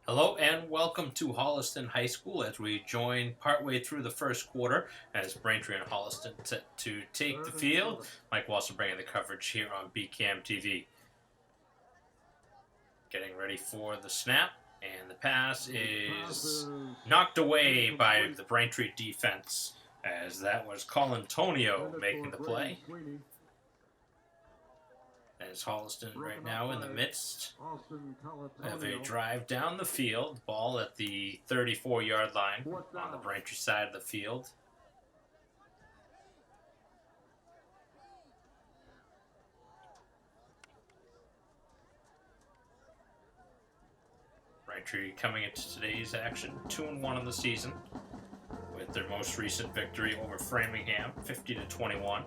Hello and welcome to Holliston High School as we join partway through the first quarter as Braintree and Holliston set to take the field. Mike Walson bringing the coverage here on BCAM TV. Getting ready for the snap, and the pass is knocked away by the Braintree defense as that was Colantonio making the play. As Holliston right now in the midst of a drive down the field, ball at the 34-yard line on the Braintree side of the field. Braintree coming into today's action 2-1 in the season with their most recent victory over Framingham, 50-21.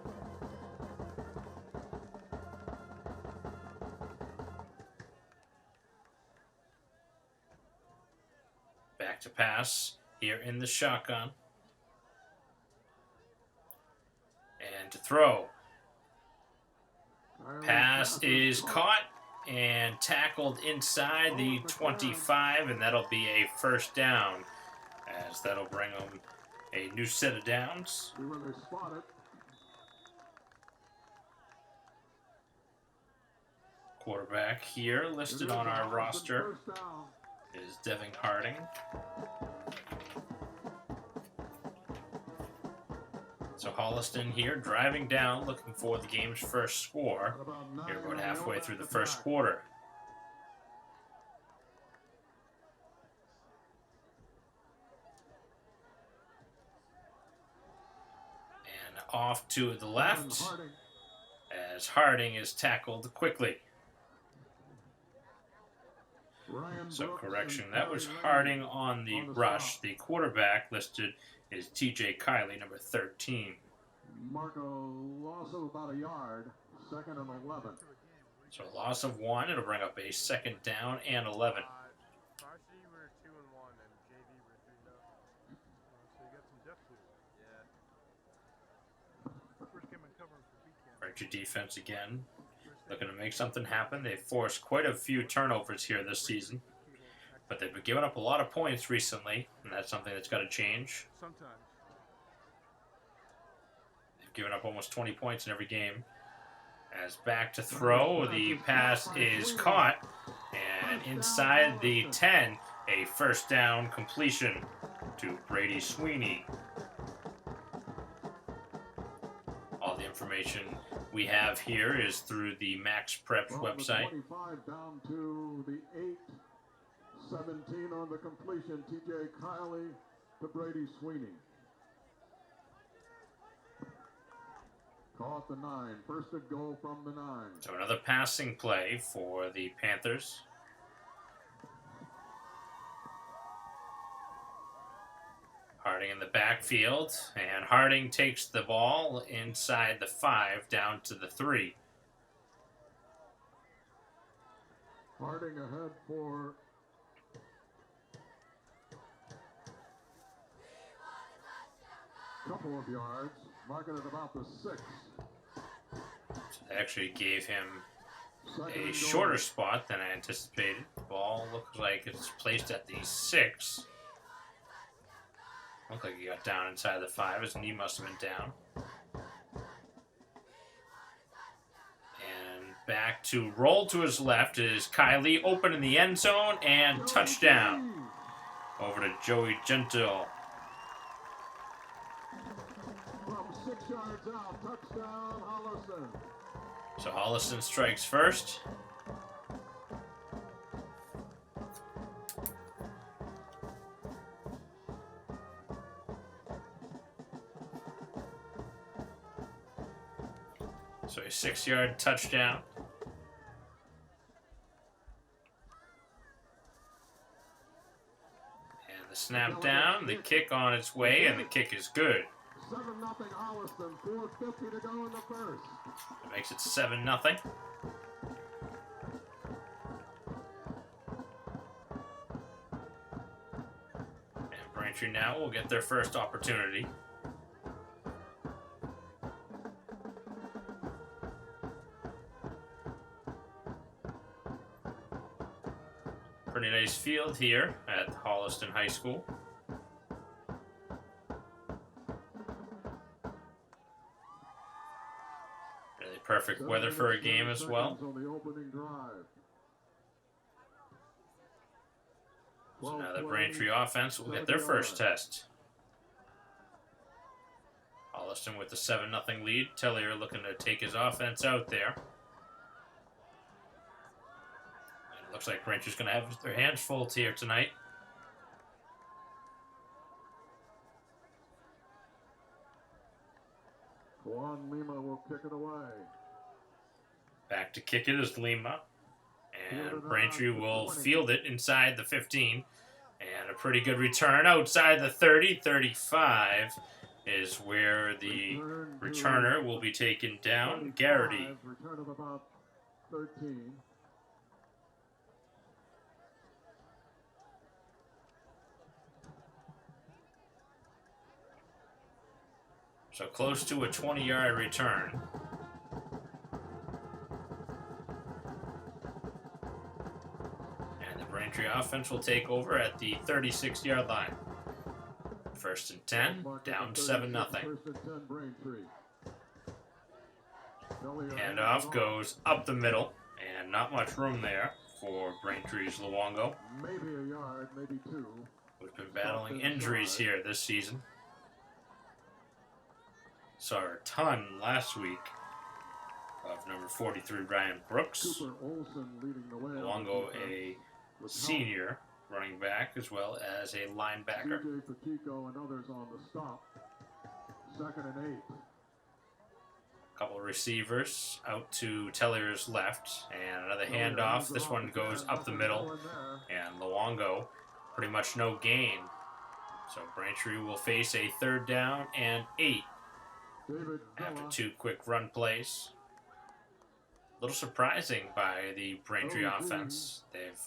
Back to pass here in the shotgun. And to throw. Pass is caught and tackled inside the 25, and that'll be a first down, as that'll bring them a new set of downs. Quarterback here listed on our roster is Devin Harding. So Holliston here driving down, looking for the game's first score. Here about halfway through the first quarter. And off to the left as Harding is tackled quickly. So correction, that was Harding on the rush. The quarterback listed is TJ Kiley, number 13. Marco, loss of about a yard, 2nd and 11. So a loss of 1, it'll bring up a 2nd down and 11. Varsity we're 2-1 and JV we're 3-0. So you got some depth here. First game in covering for BCAM. Braintree defense again, looking to make something happen. They've forced quite a few turnovers here this season, but they've been giving up a lot of points recently, and that's something that's got to change. Sometimes. They've given up almost 20 points in every game. As back to throw, the pass is caught, and inside the 10, a first down completion to Brady Sweeney. All the information we have here is through the Max Preps website. 25 down to the 8, 17 on the completion. TJ Kiley to Brady Sweeney. Caught the 9, first and goal from the 9. So another passing play for the Panthers. Harding in the backfield, and Harding takes the ball inside the 5 down to the 3. Harding ahead for a couple of yards, marking at about the 6. So they actually gave him a shorter spot than I anticipated. The ball looks like it's placed at the 6. Looked like he got down inside the 5. His knee must have been down. And back to roll to his left is Kiley, open in the end zone, and touchdown. Over to Joey Gentle. From 6 yards out, touchdown Holliston. So Holliston strikes first. So a 6-yard touchdown. And the snap down, the kick on its way, and the kick is good. 7-0 Holliston, 4:50 to go in the first. That makes it 7-0. And Braintree now will get their first opportunity. Pretty nice field here at Holliston High School. Really perfect weather for a game as well. On the opening drive. So now the Braintree offense will get their first test. Holliston with the 7-0 lead. Tellier looking to take his offense out there. And it looks like Braintree's going to have their hands full here tonight. Juan Lima will kick it away. Back to kick it is Lima. And Braintree will field it inside the 15. And a pretty good return outside the 30. 35 is where the returner will be taken down. Garrity. Return of about 13. So close to a 20-yard return. And the Braintree offense will take over at the 36-yard line. First and 10, down 7-0. First and 10, Braintree. Handoff goes up the middle, and not much room there for Braintree's Luongo, Maybe a yard, maybe two. who's been battling injuries here this season. Saw a ton last week of number 43, Ryan Brooks. Cooper Olsen leading the way. Luongo, a senior running back, as well as a linebacker. CJ Pacheco and others on the stop. Second and 8. Couple of receivers out to Tellier's left, and another handoff. This one goes up the middle, and Luongo, pretty much no gain. So Braintree will face a 3rd down and 8 after 2 quick run plays. A little surprising by the Braintree offense. They've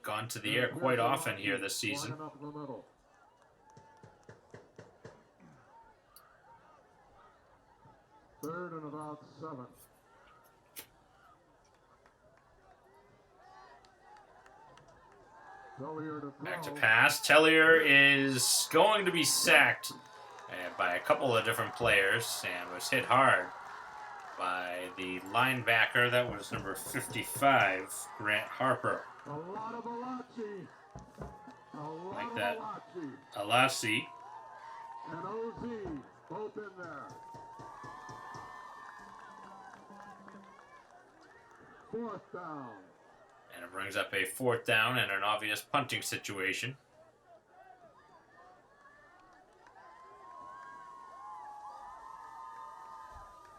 gone to the air quite often here this season. Third and about 7. Back to pass. Tellier is going to be sacked by a couple of different players and was hit hard by the linebacker. That was number 55, Grant Harper. A lot of Alachi. Like that. Alasi. And OZ, both in there. 4th down. And it brings up a 4th down and an obvious punting situation.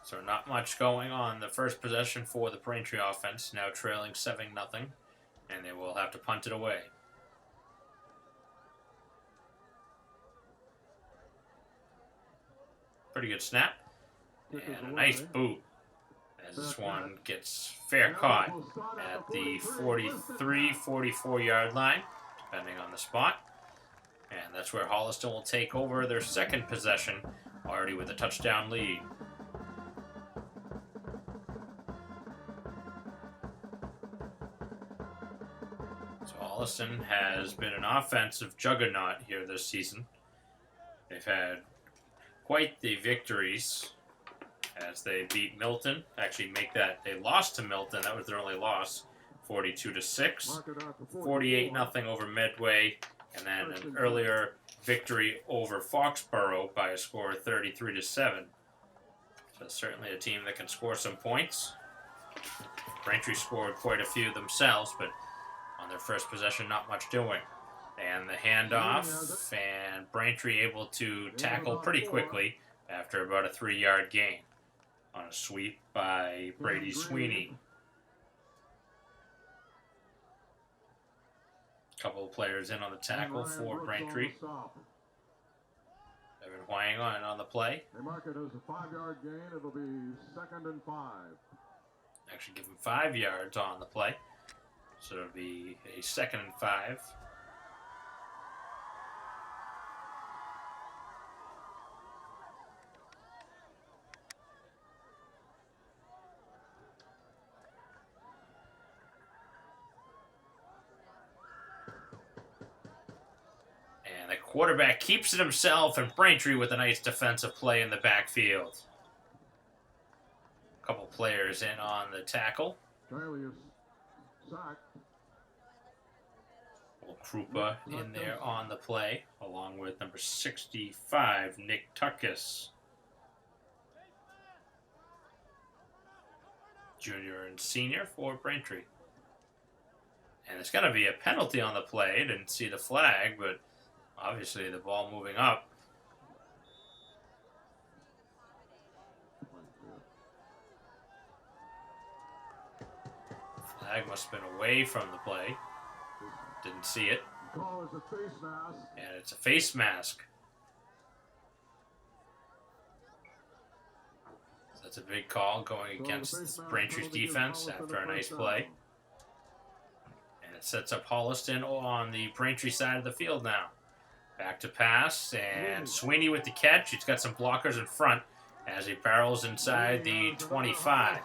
So not much going on the first possession for the Braintree offense, now trailing 7-0, and they will have to punt it away. Pretty good snap, and a nice boot as this one gets fair caught at the 43, 44-yard line, depending on the spot. And that's where Holliston will take over their second possession, already with a touchdown lead. So Holliston has been an offensive juggernaut here this season. They've had quite the victories as they beat Milton. Actually, they lost to Milton. That was their only loss, 42-6. 48-0 over Medway, and then an earlier victory over Foxborough by a score of 33-7. So certainly a team that can score some points. Braintree scored quite a few themselves, but on their first possession, not much doing. And the handoff, and Braintree able to tackle pretty quickly after about a 3-yard gain on a sweep by Brady Sweeney. A couple of players in on the tackle for Braintree. Evan Huang on the play. They mark it as a 5-yard gain. It'll be 2nd and 5. Actually give him 5 yards on the play. So it'll be a 2nd and 5. quarterback keeps it himself, and Braintree with a nice defensive play in the backfield. A couple players in on the tackle. Kylie is sacked. Krupa in there on the play, along with number 65, Nick Tuckus. Junior and senior for Braintree. And it's going to be a penalty on the play. Didn't see the flag, but obviously the ball moving up. Flag must have been away from the play. Didn't see it. Call is a face mask. And it's a face mask. So that's a big call going against Braintree's defense after a nice play. And it sets up Holliston on the Braintree side of the field now. Back to pass, and Sweeney with the catch. He's got some blockers in front as he barrels inside the 25.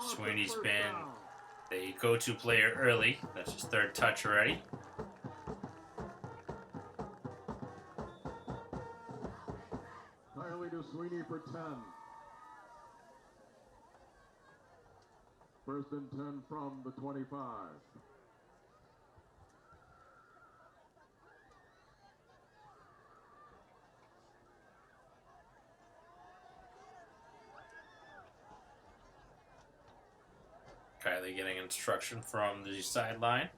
Sweeney's been the go-to player early. That's his third touch already. Kylie to Sweeney for 10. First and 10 from the 25. Kylie getting instruction from the sideline.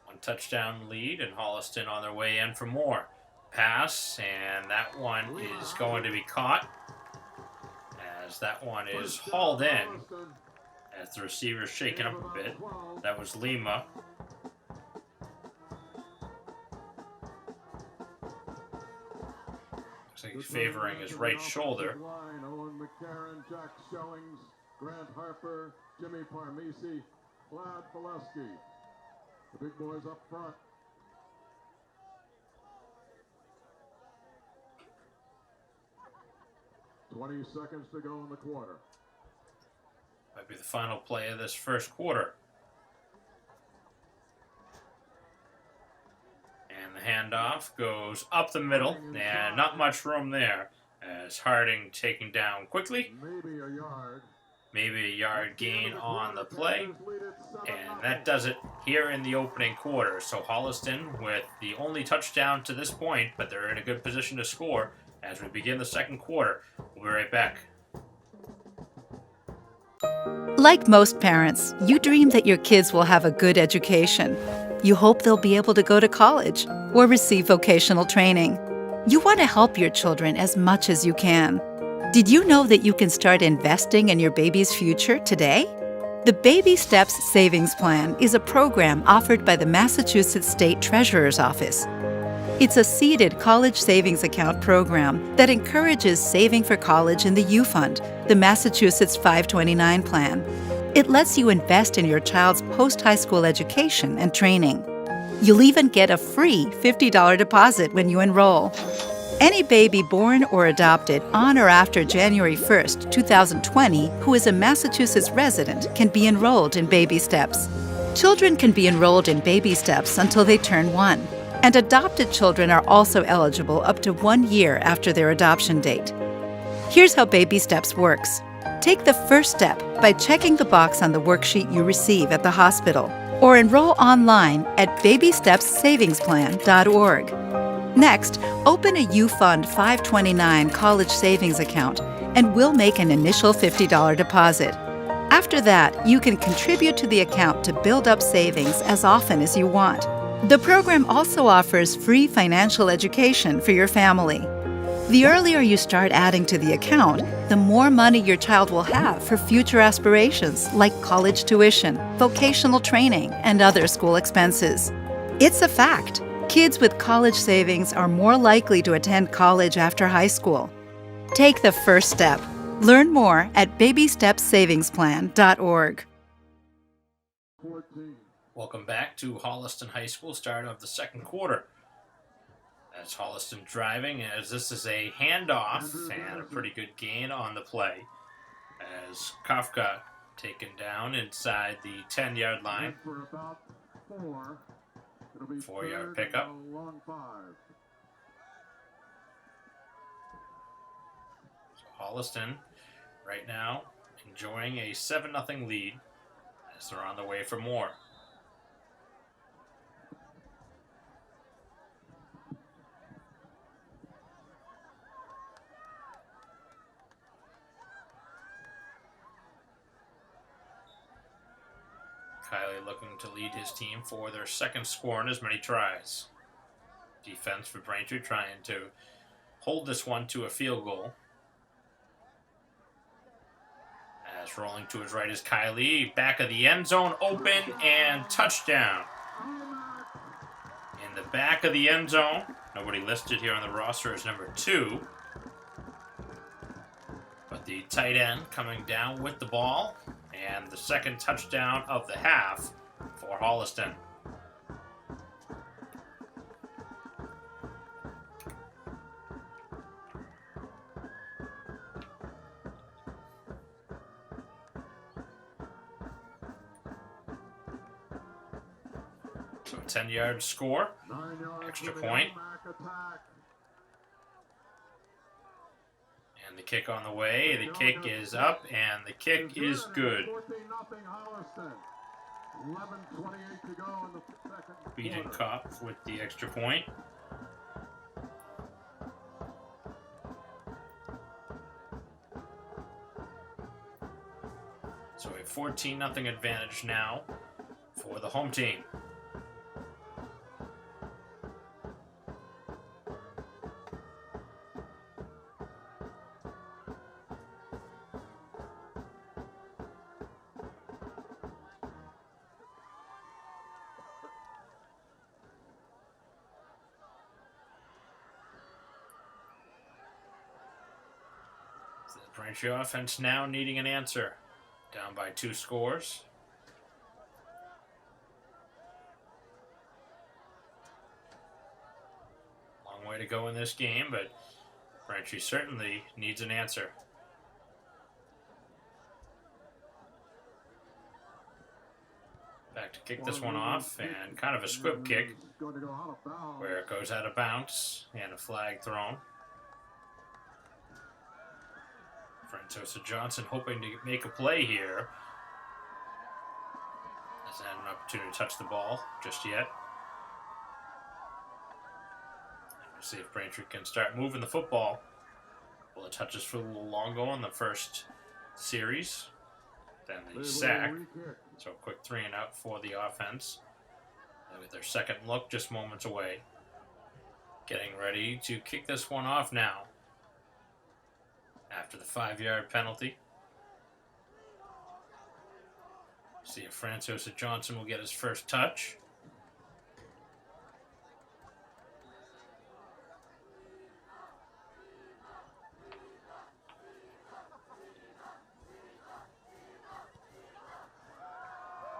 One touchdown lead, and Holliston on their way in for more. Pass, and that one is going to be caught, as that one is hauled in as the receiver's shaken up a bit. That was Lima. He's favoring his right shoulder. Owen McCarron, Jack Shellings, Grant Harper, Jimmy Parmisi, Vlad Valesky. The big boys up front. "20 seconds to go in the quarter." Might be the final play of this first quarter. And the handoff goes up the middle, and not much room there, as Harding taken down quickly. Maybe a yard gain on the play, and that does it here in the opening quarter. So Holliston with the only touchdown to this point, but they're in a good position to score as we begin the second quarter. We'll be right back. Like most parents, you dream that your kids will have a good education. You hope they'll be able to go to college or receive vocational training. You want to help your children as much as you can. Did you know that you can start investing in your baby's future today? The Baby Steps Savings Plan is a program offered by the Massachusetts State Treasurer's Office. It's a seeded college savings account program that encourages saving for college in the U Fund, the Massachusetts 529 plan. It lets you invest in your child's post-high school education and training. You'll even get a free $50 deposit when you enroll. Any baby born or adopted on or after January 1st, 2020, who is a Massachusetts resident can be enrolled in Baby Steps. Children can be enrolled in Baby Steps until they turn 1, and adopted children are also eligible up to 1 year after their adoption date. Here's how Baby Steps works. Take the first step by checking the box on the worksheet you receive at the hospital, or enroll online at babystepssavingsplan.org. Next, open a U Fund 529 college savings account, and we'll make an initial $50 deposit. After that, you can contribute to the account to build up savings as often as you want. The program also offers free financial education for your family. The earlier you start adding to the account, the more money your child will have for future aspirations like college tuition, vocational training, and other school expenses. It's a fact. Kids with college savings are more likely to attend college after high school. Take the first step. Learn more at babystepssavingsplan.org. Welcome back to Holliston High School, start of the second quarter. As Holliston driving, as this is a handoff and a pretty good gain on the play. As Kafka Taken down inside the 10-yard line. For about 4. It'll be 4-yard 3rd pickup. and a long 5. So Holliston right now enjoying a 7-0 lead as they're on the way for more. Kylie looking to lead his team for their second score in as many tries. Defense for Braintree trying to hold this one to a field goal. As rolling to his right is Kylie. Back of the end zone, open, and touchdown. In the back of the end zone. Nobody listed here on the roster as number 2. But the tight end coming down with the ball. And the second touchdown of the half for Holliston. So a 10-yard score, 9 yards extra for the point. Mac attack. And the kick on the way. The kick is up, and the kick is good. 14-0 Holliston. 11:28 to go in the second Beaton quarter. Kopp with the extra point. So a 14-0 advantage now for the home team. The Braintree offense now needing an answer. Down by 2 scores. Long way to go in this game, but Braintree certainly needs an answer. Back to kick this one off, and kind of a squib kick Going to go out of bounds. where it goes out of bounds and a flag thrown. Francosa Johnson hoping to make a play here. Hasn't had an opportunity to touch the ball just yet. We'll see if Braintree can start moving the football. Well, the touches for Luongo on the first series. Then the sack. So a quick 3 and out for the offense. With their second look just moments away. Getting ready to kick this one off now. After the 5-yard penalty. See if Francosa Johnson will get his first touch.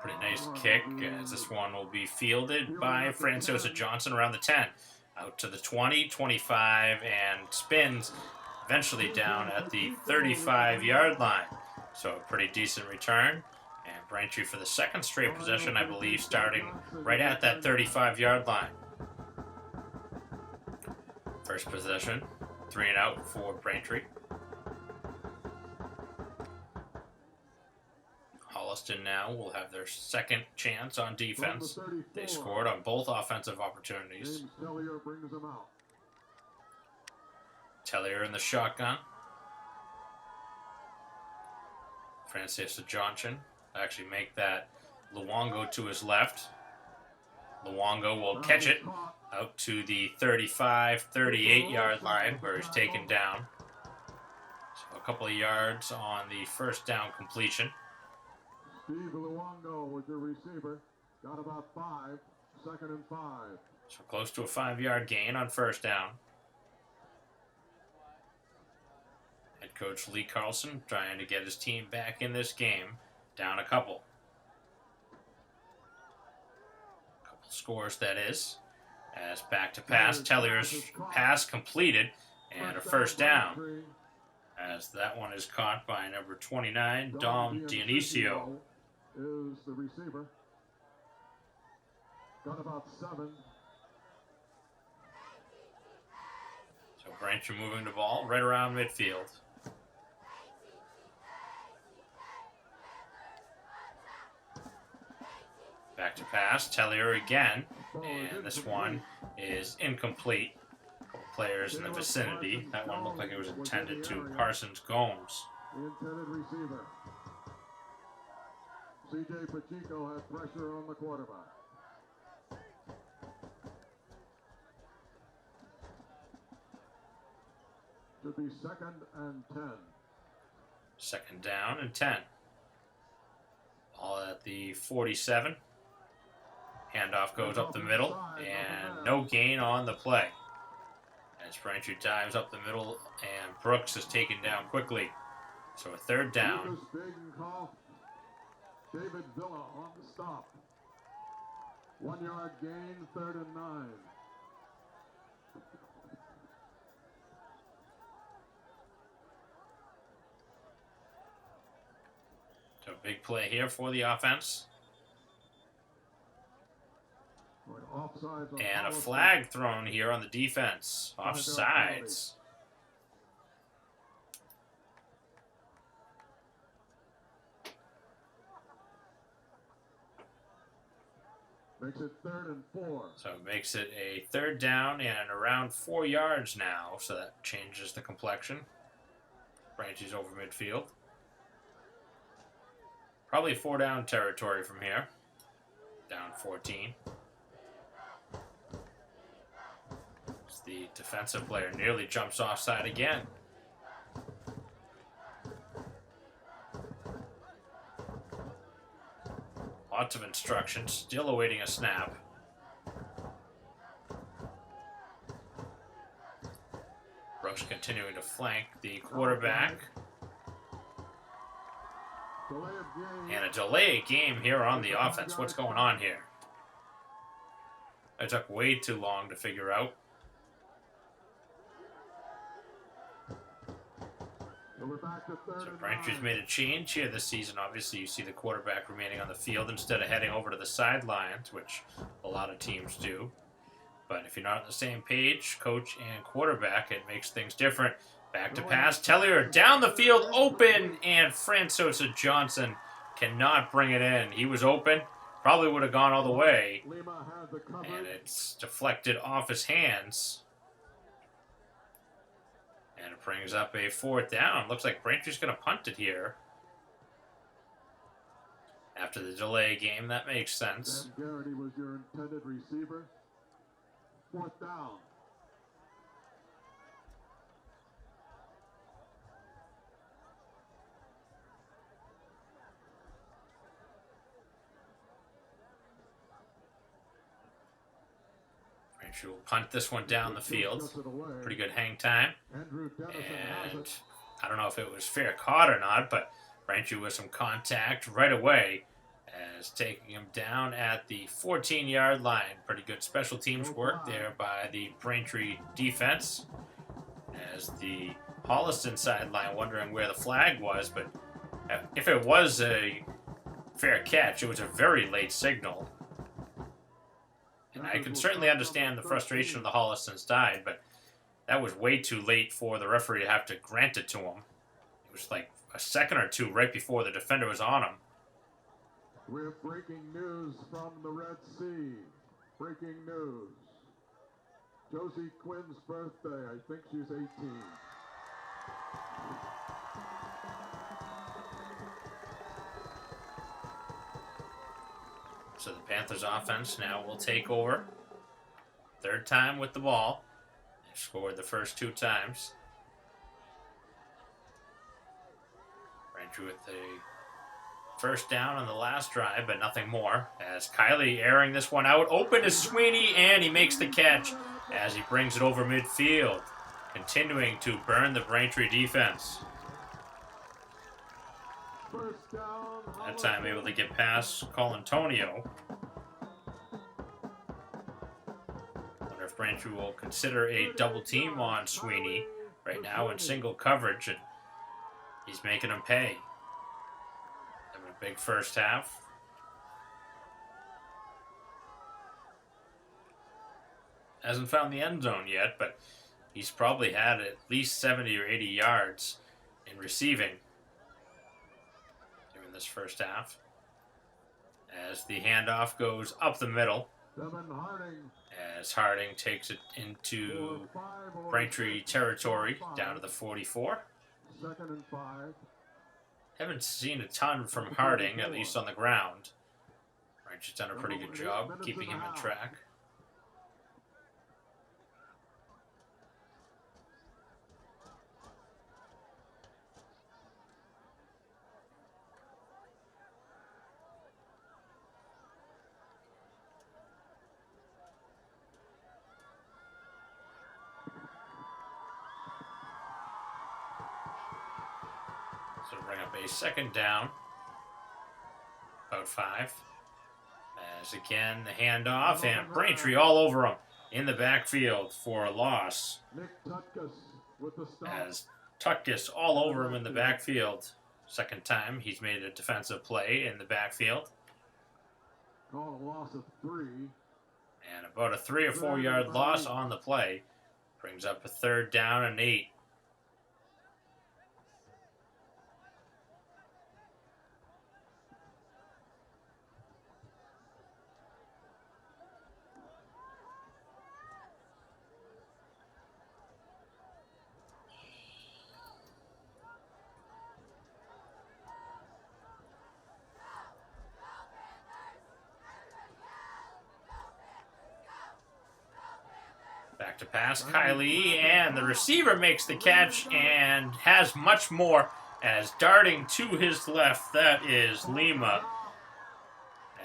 Pretty nice kick as this one will be fielded by Francosa Johnson around the 10. Out to the 20, 25, and spins eventually down at the 35-yard line. So a pretty decent return. And Braintree for the second straight possession, I believe, starting right at that 35-yard line. First possession, 3 and out for Braintree. Holliston now will have their second chance on defense. They scored on both offensive opportunities. James Tellier brings them out. Tellier in the shotgun. Francosa Johnson actually make that Luongo to his left. Luongo will catch it out to the 35, 38-yard line where he's taken down. So a couple of yards on the first down completion. Steve Luongo was your receiver. Got about 5. 2nd and 5. So close to a 5-yard gain on first down. Head coach Lee Carlson trying to get his team back in this game. Down a couple. Couple scores, that is. As back to pass. Tellier's pass completed. And a first down. as that one is caught by number 29, Dom Dionisio. Is the receiver. Got about 7. So Braintree moving the ball right around midfield. Back to pass, Tellier again, and this one is incomplete. Couple players in the vicinity. That one looked like it was intended to Parsons Gomes. The intended receiver. C.J. Pacheco had pressure on the quarterback. Should be 2nd and 10. 2nd down and 10. All at the 47. Handoff goes up the middle, and no gain on the play. As Braintree dives up the middle, and Brooks is taken down quickly. So a 3rd down. Lucas Bagenkoff, David Villa on the stop. 1 yard gain, 3rd and 9. So big play here for the offense. And a flag thrown here on the defense. Offsides. Makes it 3rd and 4. So it makes it a 3rd down and around 4 yards now. So that changes the complexion. Braintree's over midfield. Probably 4 down territory from here. Down 14. As the defensive player nearly jumps offside again. Lots of instructions, still awaiting a snap. Brooks continuing to flank the quarterback. And a delay of game here on the offense. What's going on here? It took way too long to figure out. So Braintree's made a change here this season. Obviously, you see the quarterback remaining on the field instead of heading over to the sidelines, which a lot of teams do. But if you're not on the same page, coach and quarterback, it makes things different. Back to pass. Tellier down the field, open, and Francosa Johnson cannot bring it in. He was open, probably would have gone all the way, and it's deflected off his hands. And it brings up a 4th down. Looks like Braintree's going to punt it here. After the delay game, that makes sense. Dan Garrity was your intended receiver. 4th down. Braintree will punt this one down the field. Pretty good hang time. And I don't know if it was fair caught or not, but Braintree with some contact right away as taking him down at the 14-yard line. Pretty good special teams work there by the Braintree defense. As the Holliston sideline wondering where the flag was, but if it was a fair catch, it was a very late signal. And I can certainly understand the frustration of the Hollistons died, but that was way too late for the referee to have to grant it to him. It was like a second or two right before the defender was on him. We have breaking news from the Red Sea. Breaking news. Josie Quinn's birthday. I think she's 18. So the Panthers offense now will take over. 3rd time with the ball. They've scored the first 2 times. Braintree with the 1st down on the last drive, but nothing more. As Kiley airing this one out. Open is Sweeney, and he makes the catch as he brings it over midfield. Continuing to burn the Braintree defense. That time able to get past Colantonio. Wonder if Braintree will consider a double team on Sweeney right now in single coverage. And He's making them pay. Having a big first half. Hasn't found the end zone yet, but he's probably had at least 70 or 80 yards in receiving during this first half. As the handoff goes up the middle. As Harding takes it into Braintree territory, down to the 44. 2nd and 5. Haven't seen a ton from Harding, at least on the ground. Braintree's done a pretty good job keeping him in track. So bring up a 2nd down. About 5. As again, the handoff, and Braintree all over him in the backfield for a loss. As Tutkus all over him in the backfield. 2nd time he's made a defensive play in the backfield. Call a loss of 3. And about a 3 or 4 yard loss on the play. Brings up a 3rd down and 8. Back to pass, Kylie, and the receiver makes the catch and has much more as darting to his left, that is Lima.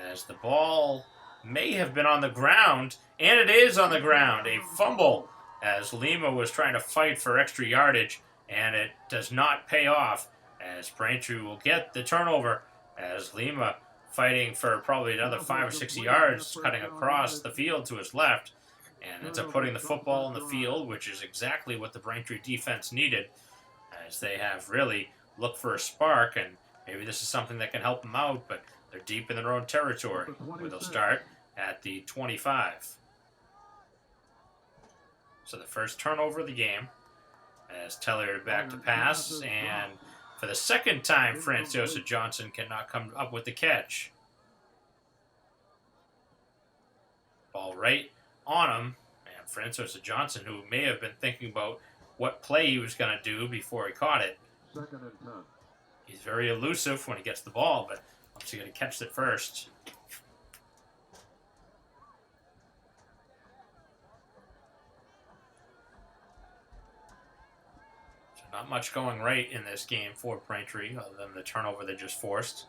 As the ball may have been on the ground, and it is on the ground. A fumble as Lima was trying to fight for extra yardage, and it does not pay off as Braintree will get the turnover as Lima fighting for probably another 5 or 6 yards, cutting across the field to his left. And ends up putting the football in the field, which is exactly what the Braintree defense needed, as they have really looked for a spark, and maybe this is something that can help them out, but they're deep in their own territory, where they'll start at the 25. So the first turnover of the game, as Tellier back to pass, and for the 2nd time, Franciosa Johnson cannot come up with the catch. Ball right on him, and Franciosa Johnson, who may have been thinking about what play he was going to do before he caught it. 2nd and 10. He's very elusive when he gets the ball, but obviously going to catch it first. So not much going right in this game for Braintree, other than the turnover they just forced.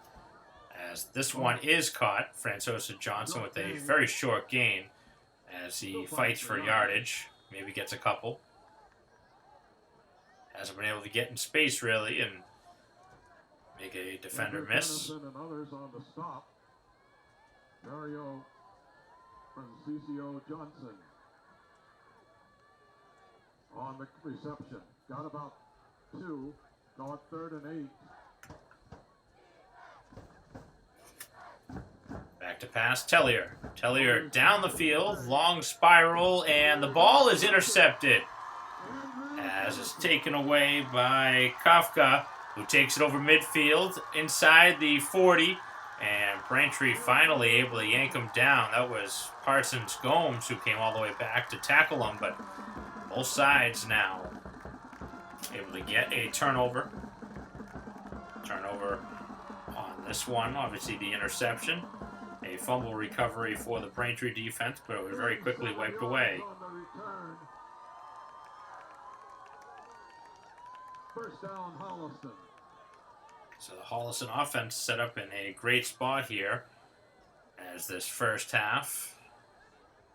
As this one is caught, Franciosa Johnson with a very short gain, as he fights for yardage, maybe gets a couple. Hasn't been able to get in space, really, and make a defender miss. And others on the stop. Mario Francisco Johnson on the reception. Got about 2. Call it 3rd and 8. Back to pass, Tellier. Tellier down the field, long spiral, and the ball is intercepted. As it's taken away by Kafka, who takes it over midfield, inside the 40, and Braintree finally able to yank him down. That was Parsons Gomes who came all the way back to tackle him, but both sides now able to get a turnover. Turnover on this one, obviously the interception. A fumble recovery for the Braintree defense, but it was very quickly wiped away. First down, Holliston. So the Holliston offense set up in a great spot here as this first half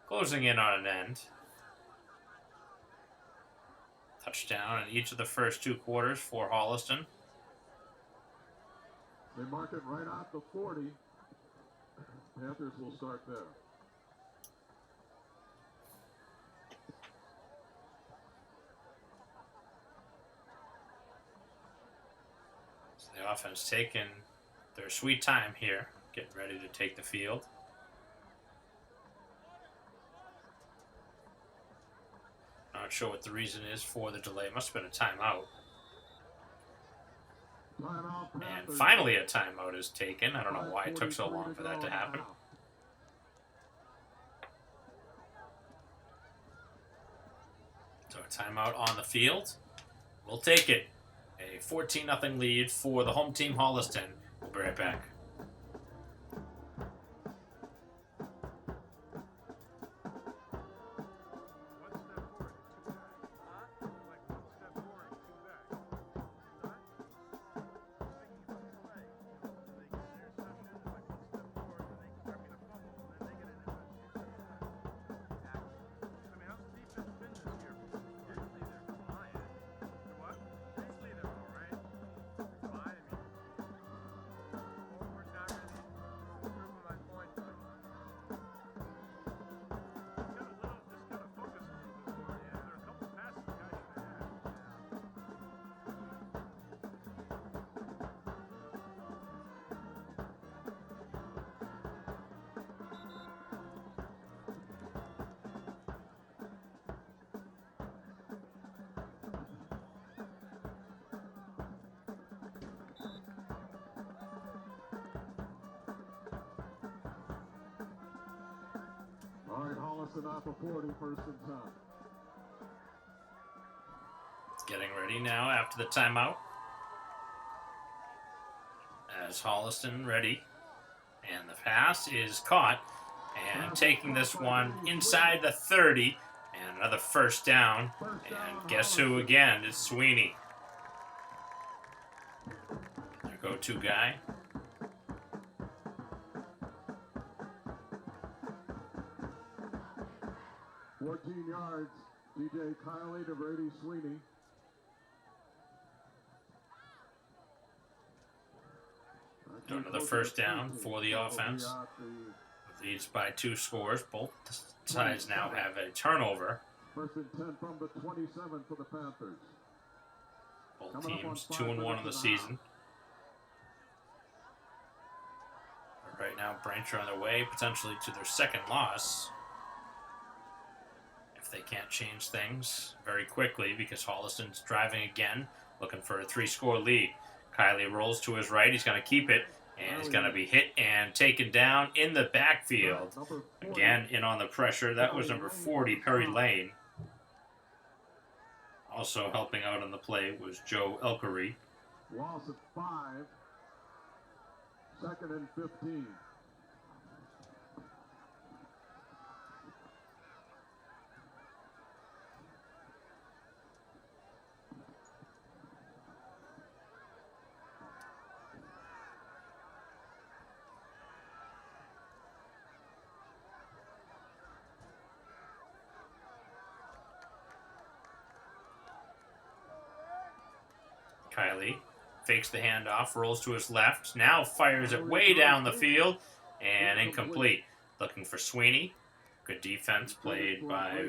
closing in on an end. Touchdown in each of the first 2 quarters for Holliston. They mark it right out the 40. Panthers will start there. The offense taking their sweet time here, getting ready to take the field. Not sure what the reason is for the delay. Must have been a timeout. And finally a timeout is taken. I don't know why it took so long for that to happen. So a timeout on the field. We'll take it. A 14-0 lead for the home team, Holliston. We'll be right back. All right, Holliston off of 40, first and 10. Getting ready now after the timeout. As Holliston ready. And the pass is caught. And taking this one inside the 30. And another first down. And guess who again? It's Sweeney. Their go-to guy. 14 yards, DJ Kiley to Brady Sweeney. Another first down for the offense. Leads by 2 scores. Both sides now have a turnover. First and 10 from the 27 for the Panthers. Both teams 2-1 in the season. But right now, Braintree on their way potentially to their second loss. If they can't change things very quickly, because Holliston's driving again, looking for a 3-score lead. Kiley rolls to his right. He's going to keep it, and he's going to be hit and taken down in the backfield. Again, in on the pressure. That was number 40, Perry Lane. Also helping out on the play was Joe Elkery. Loss of 5. Second and 15. Kiley fakes the handoff, rolls to his left, now fires it way down the field, and incomplete. Looking for Sweeney. Good defense played by,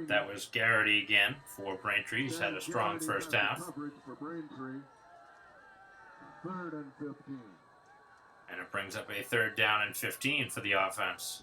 that was Garrity again for Braintree. He's had a strong first half. Third and 15. And it brings up a 3rd down and 15 for the offense.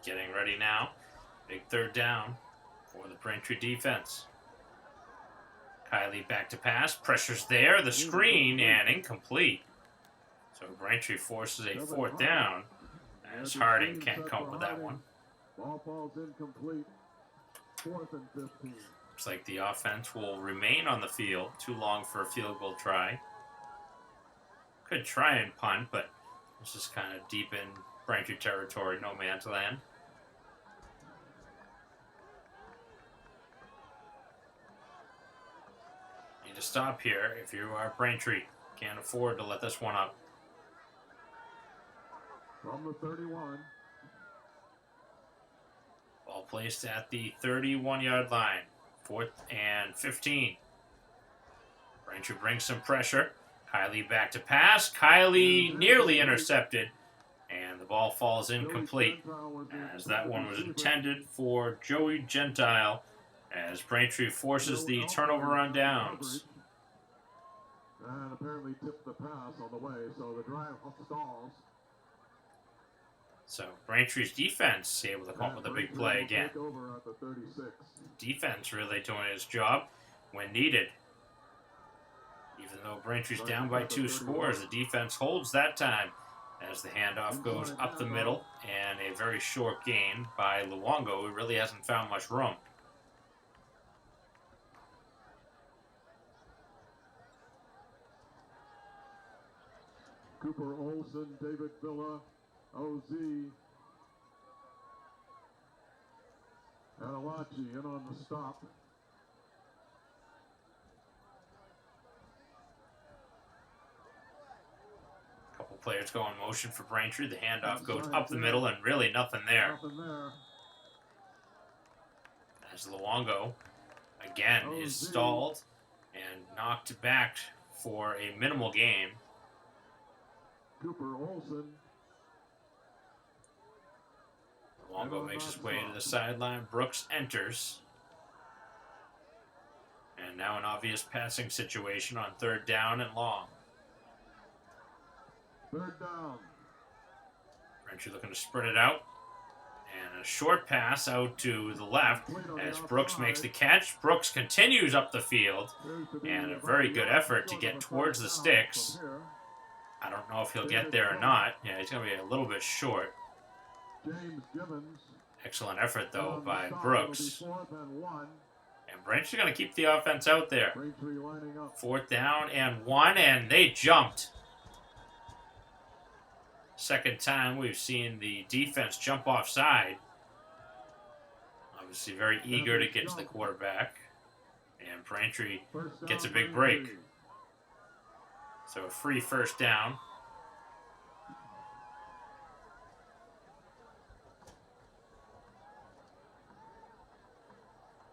Getting ready now. Big 3rd down for the Braintree defense. Kiley back to pass. Pressure's there. The screen and incomplete. So Braintree forces a 4th down as Harding can't cope with that one. Ball falls incomplete. 4th and 15. Looks like the offense will remain on the field. Too long for a field goal try. Could try and punt, but this is kind of deep in Braintree territory. No man's land. Need to stop here if you are Braintree. Can't afford to let this one up. From the 31. Ball placed at the 31-yard line. 4th and 15. Braintree brings some pressure. Kylie back to pass. Kylie nearly intercepted. And the ball falls incomplete, as that one was intended for Joey Gentile, as Braintree forces the turnover on downs. And apparently tipped the pass on the way, so the drive stalls. So Braintree's defense able to come up with a big play again. Over at the 36. Defense really doing its job when needed. Even though Braintree's down by 2 scores, the defense holds that time as the handoff goes up the middle, and a very short gain by Luongo, who really hasn't found much room. Cooper Olson, David Villa, OZ, Adelachi in on the stop. Couple players go in motion for Braintree. The handoff goes up the middle, and really nothing there. Nothing there. As Luongo, again, is stalled and knocked back for a minimal game. Cooper Olson. Luongo makes his way to the sideline. Brooks enters. And now an obvious passing situation on 3rd down and long. 3rd down. Braintree looking to spread it out. And a short pass out to the left as Brooks makes the catch. Brooks continues up the field. And a very good effort to get towards the sticks. I don't know if he'll get there or not. Yeah, he's going to be a little bit short. James Gibbons. Excellent effort, though, by Brooks. 4th and 1. And Braintree going to keep the offense out there. Braintree lining up. 4th down and 1, and they jumped. Second time we've seen the defense jump offside. Obviously very eager to get to the quarterback. And Braintree gets a big break. So a free 1st down.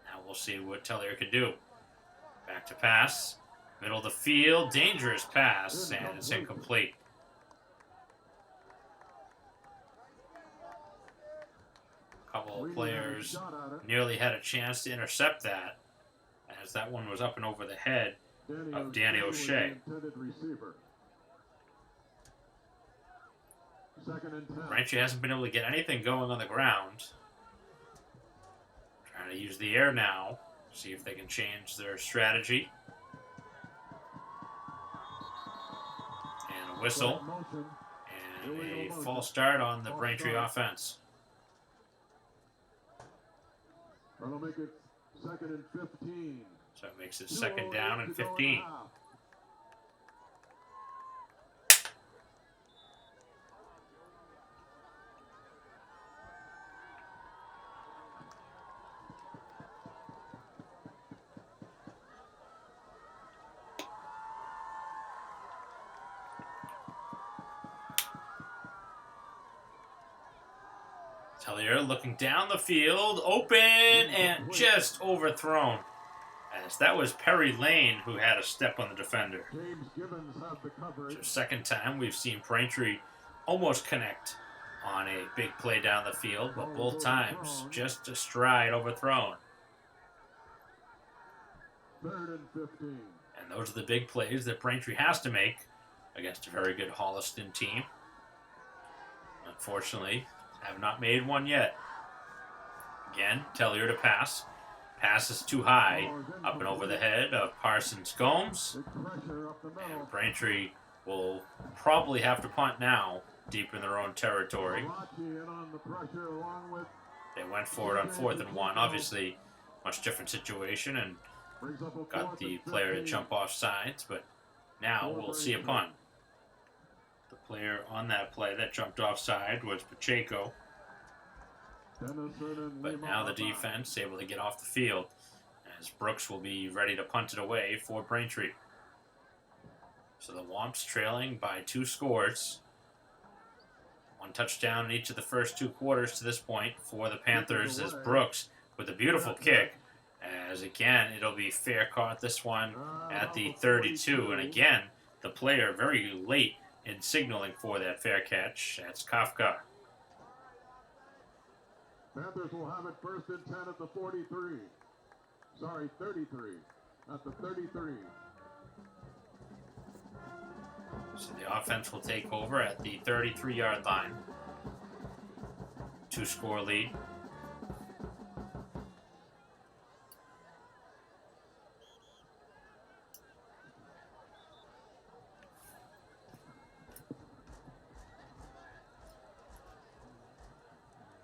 Now we'll see what Tellier can do. Back to pass. Middle of the field. Dangerous pass. And it's incomplete. A couple of players nearly had a chance to intercept that, as that one was up and over the head of Danny O'Shea. Braintree hasn't been able to get anything going on the ground. Trying to use the air now, see if they can change their strategy. And a whistle. And a false start on the Braintree offense. That'll make it 2nd and 15. So it makes it 2nd down and 15. Tellier looking down the field, open and just overthrown. As that was Perry Lane who had a step on the defender. James Gibbons has the coverage. So 2nd time we've seen Braintree almost connect on a big play down the field, but both times just a stride overthrown. 3rd and 15. And those are the big plays that Braintree has to make against a very good Holliston team. Unfortunately, have not made one yet. Again, Tellier to pass. Pass is too high, up and over the head of Parsons Gomes. And Braintree will probably have to punt now, deep in their own territory. They went for it on 4th and 1. Obviously, much different situation, and got the player to jump off sides, but now we'll see a punt. The player on that play that jumped offside was Pacheco. But now the defense able to get off the field, as Brooks will be ready to punt it away for Braintree. So the Womps trailing by 2 scores. One touchdown in each of the first 2 quarters to this point for the Panthers as Brooks with a beautiful kick. As again, it'll be fair caught this one at the 32. And again, the player very late in signaling for that fair catch. That's Kafka. Panthers will have it 1st and 10 at the 43. Sorry, 33. At the 33. So the offense will take over at the 33-yard line. 2-score lead.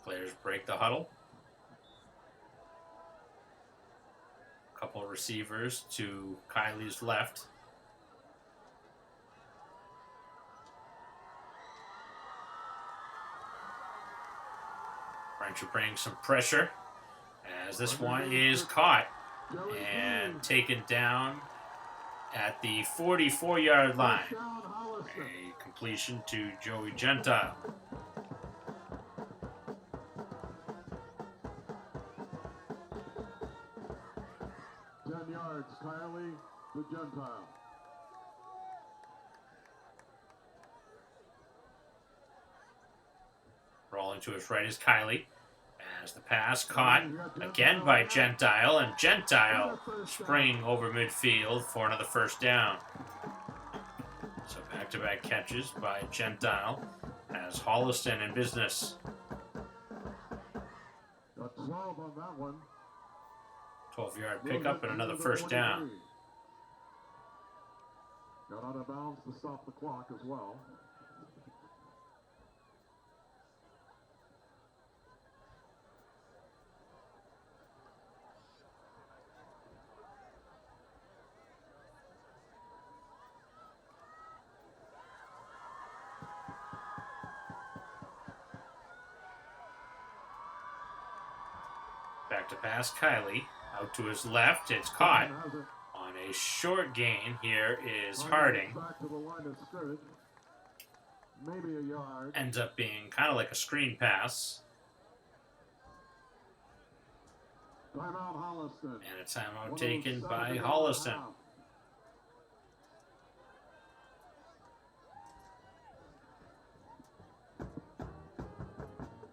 Players break the huddle. Couple receivers to Kylie's left. French are bringing some pressure as this one is caught and taken down at the 44-yard line. A completion to Joey Gentile. Kylie the Gentile. Rolling to his right is Kylie. As the pass caught again by Gentile, and Gentile springing over midfield for another first down. So back-to-back catches by Gentile as Holliston in business. Got 12 on that one. 12-yard pickup and another first down. Got out of bounds to stop the clock as well. Back to pass, Kylie. Out to his left, it's caught. On a short gain, here is Harding. Back to the line of scrimmage. Maybe a yard. Ends up being kind of like a screen pass. Timeout Holliston. And a timeout taken by Holliston.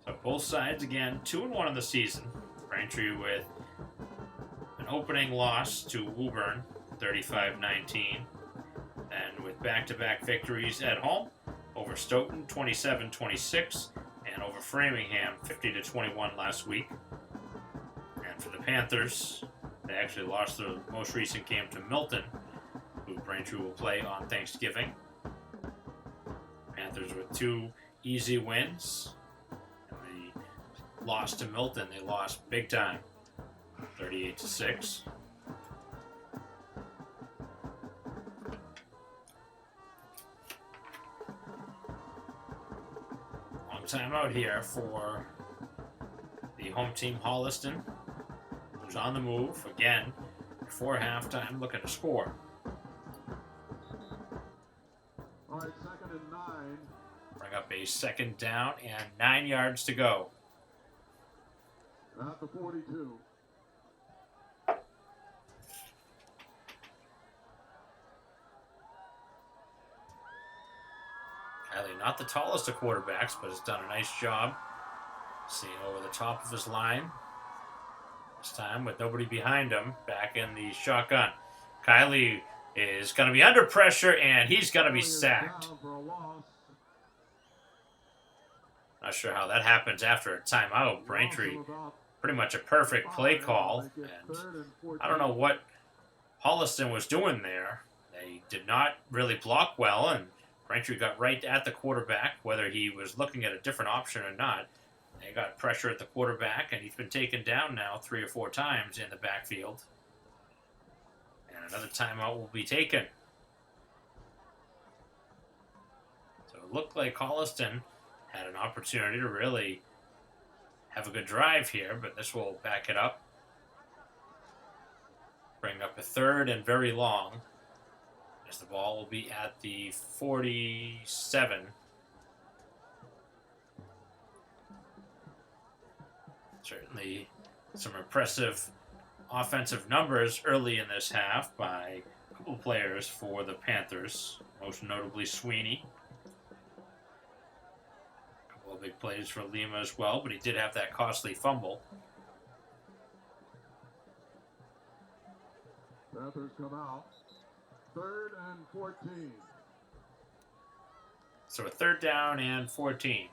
So both sides again, 2-1 in the season. Braintree with an opening loss to Woburn, 35-19. And with back-to-back victories at home over Stoughton, 27-26, and over Framingham, 50-21 last week. And for the Panthers, they actually lost their most recent game to Milton, who Braintree will play on Thanksgiving. Panthers with 2 easy wins. Lost to Milton, they lost big time, 38-6. Long time out here for the home team Holliston, who's on the move again before halftime, looking to score. All right, 2nd and 9. Bring up a second down and 9 yards to go. At the 42. Kylie, not the tallest of quarterbacks, but has done a nice job seeing over the top of his line. This time with nobody behind him, back in the shotgun. Kylie is going to be under pressure, and he's going to be sacked. Not sure how that happens after a timeout. Braintree, pretty much a perfect play call. And I don't know what Holliston was doing there. They did not really block well, and Braintree got right at the quarterback, whether he was looking at a different option or not. They got pressure at the quarterback, and he's been taken down now 3 or 4 times in the backfield. And another timeout will be taken. So it looked like Holliston had an opportunity to really have a good drive here, but this will back it up. Bring up a 3rd and very long, as the ball will be at the 47. Certainly some impressive offensive numbers early in this half by a couple of players for the Panthers, most notably Sweeney. A couple of big plays for Lima as well, but he did have that costly fumble. Panthers come out. 3rd and 14. So a 3rd down and 14.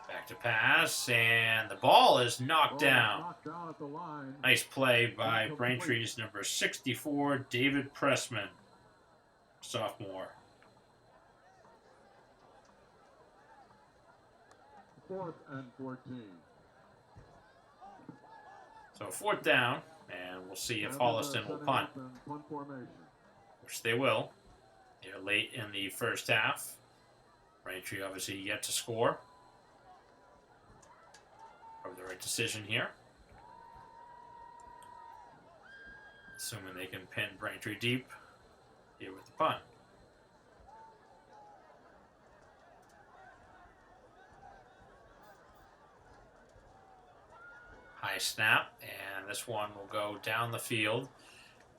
Back to pass, and the ball is knocked down. Knocked down at the line. Nice play by Braintree's number 64, David Pressman, sophomore. 4th and 14. So 4th down, and we'll see if Holliston will punt, Punt formation. which they will. They're late in the first half. Braintree obviously yet to score. Probably the right decision here. Assuming they can pin Braintree deep here with the punt. High snap, and this one will go down the field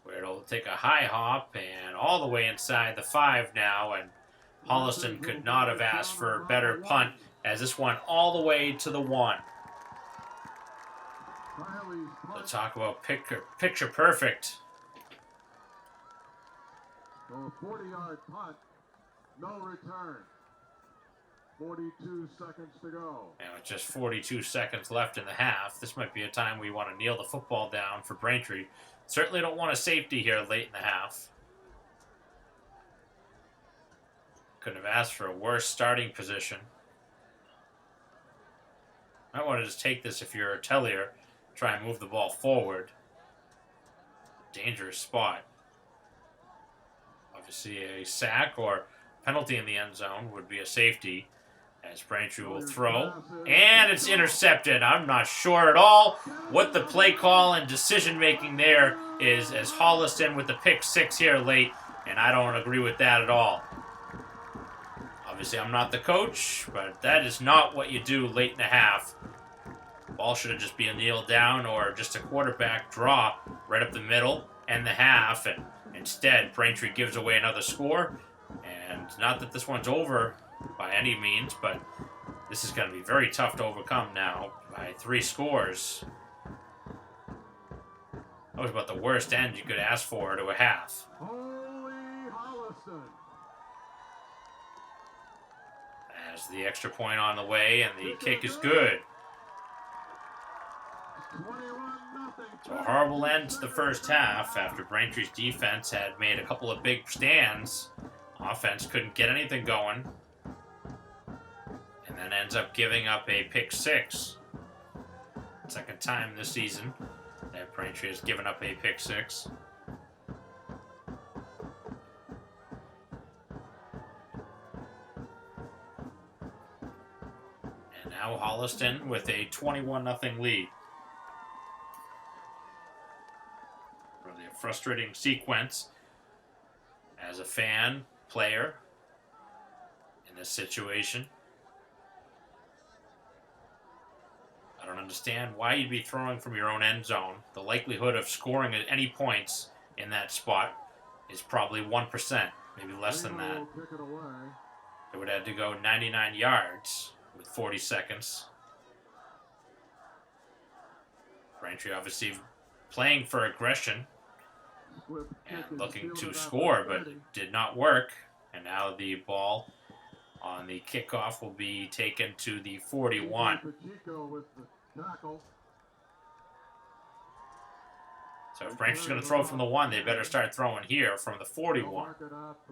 where it'll take a high hop and all the way inside the 5 now, and Holliston could not have asked for a better punt as this one all the way to the 1. So talk about picture perfect. So a 40-yard punt, no return. 42 seconds to go. And with just 42 seconds left in the half, this might be a time we want to kneel the football down for Braintree. Certainly don't want a safety here late in the half. Couldn't have asked for a worse starting position. Might want to just take this if you're a Tellier. Try and move the ball forward. Dangerous spot. Obviously a sack or penalty in the end zone would be a safety. As Braintree will throw. And it's intercepted. I'm not sure at all what the play call and decision making there is, as Holliston with the pick 6 here late. And I don't agree with that at all. Obviously I'm not the coach, but that is not what you do late in the half. Ball should have just been a kneel down or just a quarterback draw right up the middle and the half. And instead Braintree gives away another score. And not that this one's over by any means, but this is going to be very tough to overcome now by 3 scores. That was about the worst end you could ask for to a half. Holy Holliston. As the extra point on the way, and the kick is good. 21-0. So a horrible end to the first half after Braintree's defense had made a couple of big stands. Offense couldn't get anything going. And then ends up giving up a pick 6. Second time this season that Braintree has given up a pick 6. And now Holliston with a 21-0 lead. Really a frustrating sequence as a fan, player in this situation. I don't understand why you'd be throwing from your own end zone. The likelihood of scoring at any points in that spot is probably 1%, maybe less than that. Kick it away. It would have to go 99 yards with 40 seconds. Braintree obviously playing for aggression and looking to score, but it did not work. And now the ball on the kickoff will be taken to the 41. Pacheco with the tackle. So if Braintree's going to throw from the 1, they better start throwing here from the 41. Mark it up.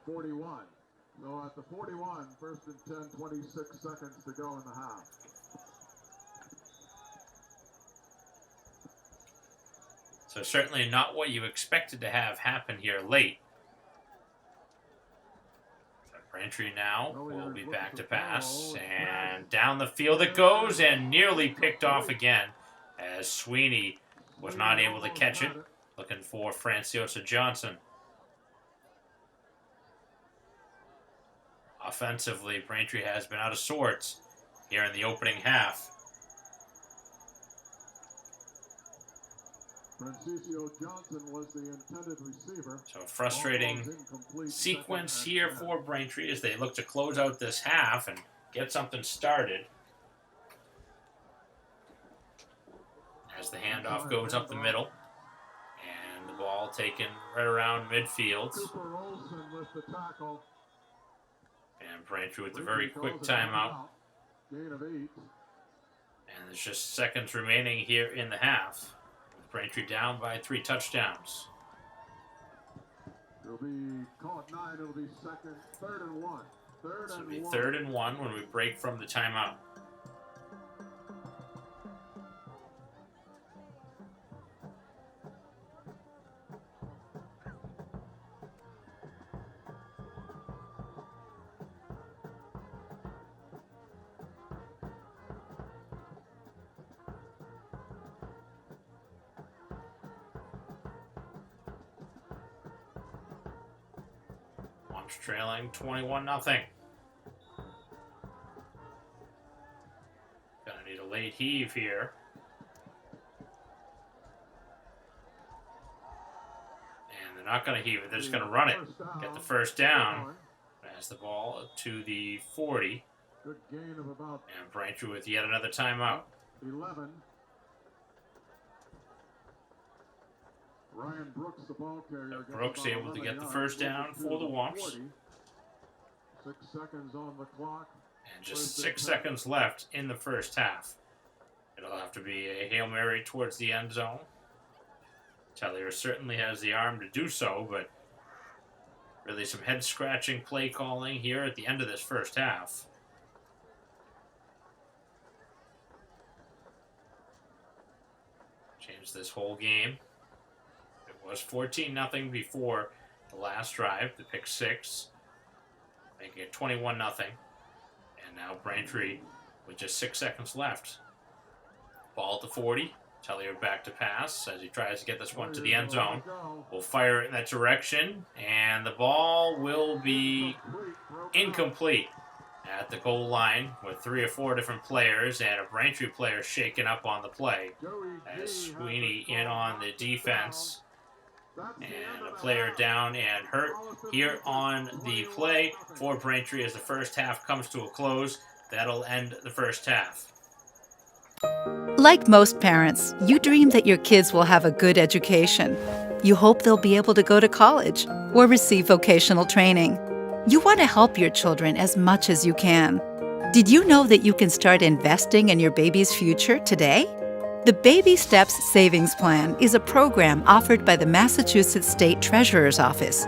41. So at the 41, 1st and 10, 26 seconds to go in the half. So certainly not what you expected to have happen here late. So Braintree now will be back to pass, and down the field it goes, and nearly picked off again as Sweeney was not able to catch it. Looking for Franciosa Johnson. Offensively, Braintree has been out of sorts here in the opening half. Francisco Johnson was the intended receiver. So a frustrating sequence here for Braintree as they look to close out this half and get something started. As the handoff goes up the middle. And the ball taken right around midfield. Cooper Olsen with the tackle. And Braintree with a very quick timeout. Gain of 8. And there's just seconds remaining here in the half. Braintree down by 3 touchdowns. It'll be caught 9. It'll be third and 1. So it'll be 3rd and 1 when we break from the timeout. Trailing 21-0. Gonna need a late heave here. And they're not gonna heave it, they're just gonna run it. Get the first down. Pass the ball to the 40. Good gain of about and Braintree with yet another timeout. 11. Ryan Brooks, the ball carrier. Brooks able to get the first down for the Womps. 6 seconds on the clock. And just 6 seconds left in the first half. It'll have to be a Hail Mary towards the end zone. Tellier certainly has the arm to do so, but really some head-scratching play calling here at the end of this first half. Changed this whole game. It was 14-0 before the last drive, the pick 6, making it 21-0. And now Braintree with just 6 seconds left. Ball at the 40. Tellier back to pass as he tries to get this one to the end zone. Will fire it in that direction, and the ball will be incomplete at the goal line with 3 or 4 different players and a Braintree player shaken up on the play. As Sweeney in on the defense. And a player down and hurt here on the play for Braintree as the first half comes to a close. That'll end the first half. Like most parents, you dream that your kids will have a good education. You hope they'll be able to go to college or receive vocational training. You want to help your children as much as you can. Did you know that you can start investing in your baby's future today? The Baby Steps Savings Plan is a program offered by the Massachusetts State Treasurer's Office.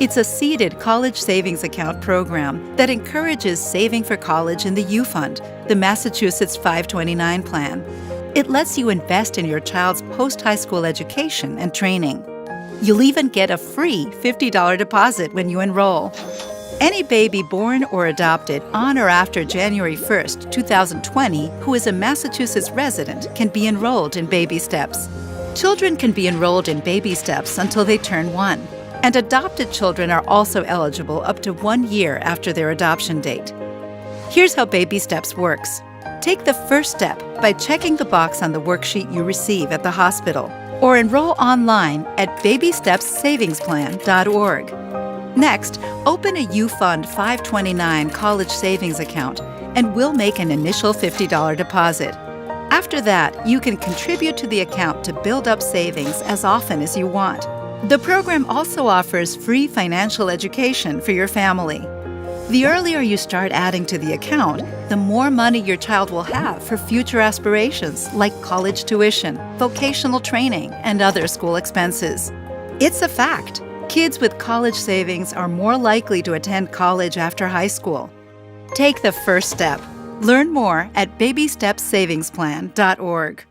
It's a seeded college savings account program that encourages saving for college in the U Fund, the Massachusetts 529 plan. It lets you invest in your child's post-high school education and training. You'll even get a free $50 deposit when you enroll. Any baby born or adopted on or after January 1st, 2020, who is a Massachusetts resident can be enrolled in Baby Steps. Children can be enrolled in Baby Steps until they turn 1, and adopted children are also eligible up to 1 year after their adoption date. Here's how Baby Steps works. Take the first step by checking the box on the worksheet you receive at the hospital, or enroll online at babystepssavingsplan.org. Next, open a U Fund 529 college savings account, and we'll make an initial $50 deposit. After that, you can contribute to the account to build up savings as often as you want. The program also offers free financial education for your family. The earlier you start adding to the account, the more money your child will have for future aspirations like college tuition, vocational training, and other school expenses. It's a fact. Kids with college savings are more likely to attend college after high school. Take the first step. Learn more at babystepssavingsplan.org.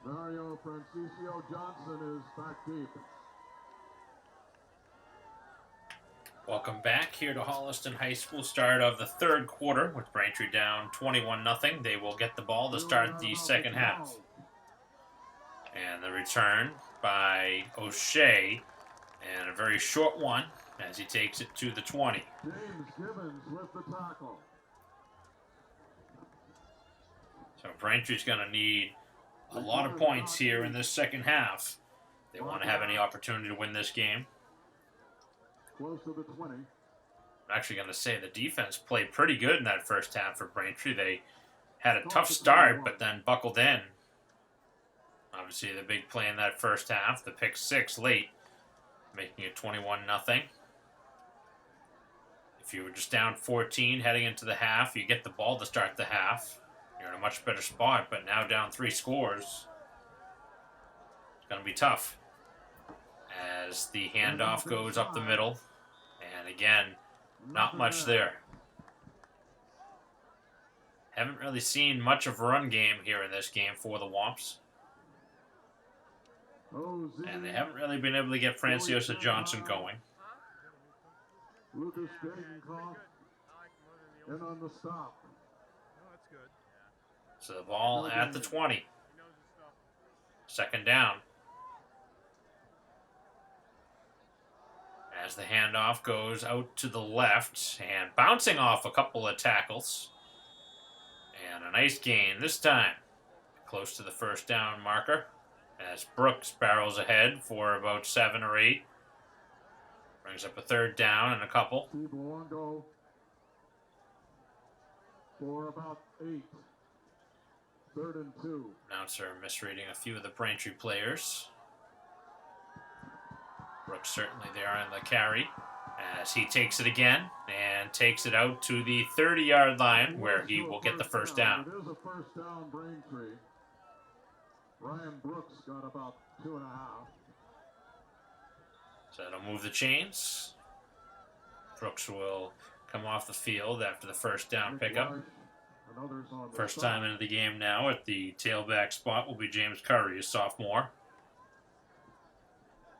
Mario Francisco Johnson is back deep. Welcome back here to Holliston High School. Start of the third quarter with Braintree down 21-0. They will get the ball to start the second half. And the return by O'Shea, and a very short one as he takes it to the 20. James Gibbons with the tackle. So Braintree's going to need a lot of points here in this second half. They want to have any opportunity to win this game. Close to the 20. I'm actually going to say the defense played pretty good in that first half for Braintree. They had a tough start, but then buckled in. Obviously, the big play in that first half, the pick 6 late, making it 21-0. If you were just down 14 heading into the half, you get the ball to start the half. You're in a much better spot, but now down 3 scores. It's going to be tough. As the handoff goes up the middle. And again, not much there. Haven't really seen much of a run game here in this game for the Womps. And they haven't really been able to get Franciosa Johnson going. Lucas Dagenkoff in on the stop. No, that's good. So the ball at the 20. He knows his stuff. Second down. As the handoff goes out to the left and bouncing off a couple of tackles. And a nice gain this time. Close to the first down marker. As Brooks barrels ahead for about 7 or 8. Brings up a third down and a couple. Steve Luongo for about 8. 3rd and 2. Announcer misreading a few of the Braintree players. Brooks certainly there on the carry as he takes it again and takes it out to the 30-yard line where he will get the first down. It is a first down, Braintree. Ryan Brooks got about 2.5. So that'll move the chains. Brooks will come off the field after the first down pickup. First time into the game now at the tailback spot will be James Curry, a sophomore.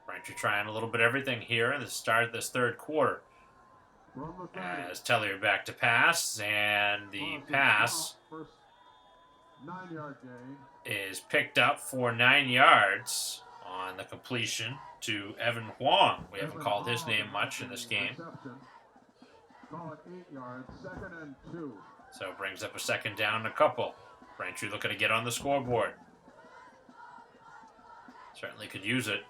Braintree trying a little bit of everything here at the start of this third quarter. As Tellier back to pass, and the pass 9-yard gain. is picked up for 9 yards on the completion to Evan Huang. We haven't called his name much in this game. Call it 8 yards, 2nd and 2. So it brings up a second down and a couple. Braintree looking to get on the scoreboard. Certainly could use it.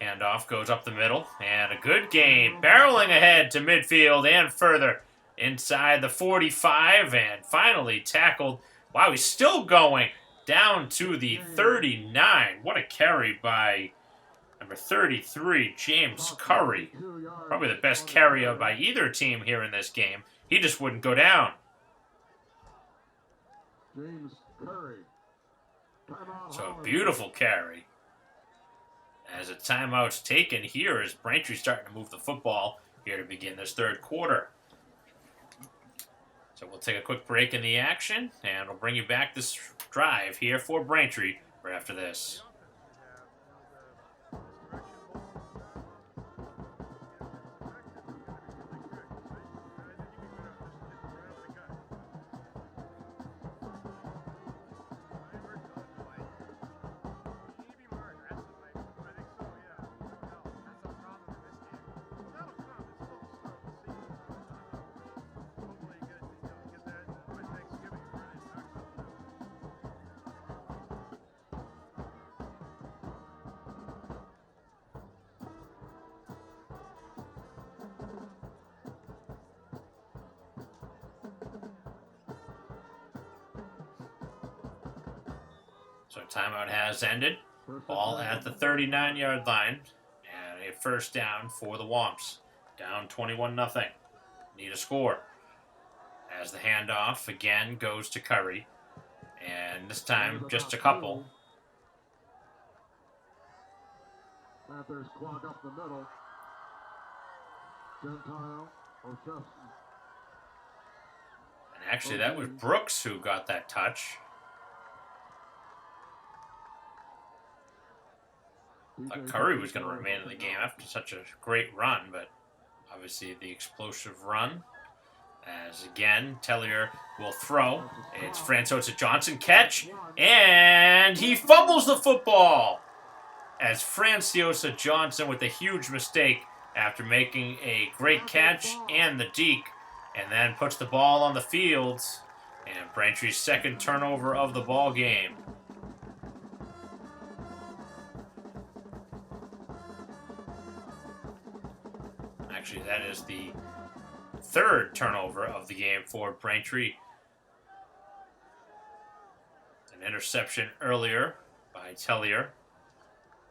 Handoff goes up the middle, and a good gain. Barreling ahead to midfield and further inside the 45, and finally tackled. Wow, he's still going down to the 39. What a carry by number 33, James Curry. Probably the best carry by either team here in this game. He just wouldn't go down. James Curry. So a beautiful carry. As a timeout's taken here as Braintree starting to move the football here to begin this third quarter. So we'll take a quick break in the action, and we'll bring you back this drive here for Braintree right after this. So timeout has ended. Ball at the 39-yard line. And a first down for the Womps. Down 21-0. Need a score. As the handoff again goes to Curry. And this time just a couple. Panthers clog up the middle. Gentile, O'Shea. And actually that was Brooks who got that touch. Thought Curry was going to remain in the game after such a great run, but obviously the explosive run. As again, Tellier will throw. It's Francois Johnson catch, and he fumbles the football. As Franciosa Johnson with a huge mistake after making a great catch and the deke, and then puts the ball on the field, and Braintree's second turnover of the ball game. Actually, that is the third turnover of the game for Braintree. An interception earlier by Tellier.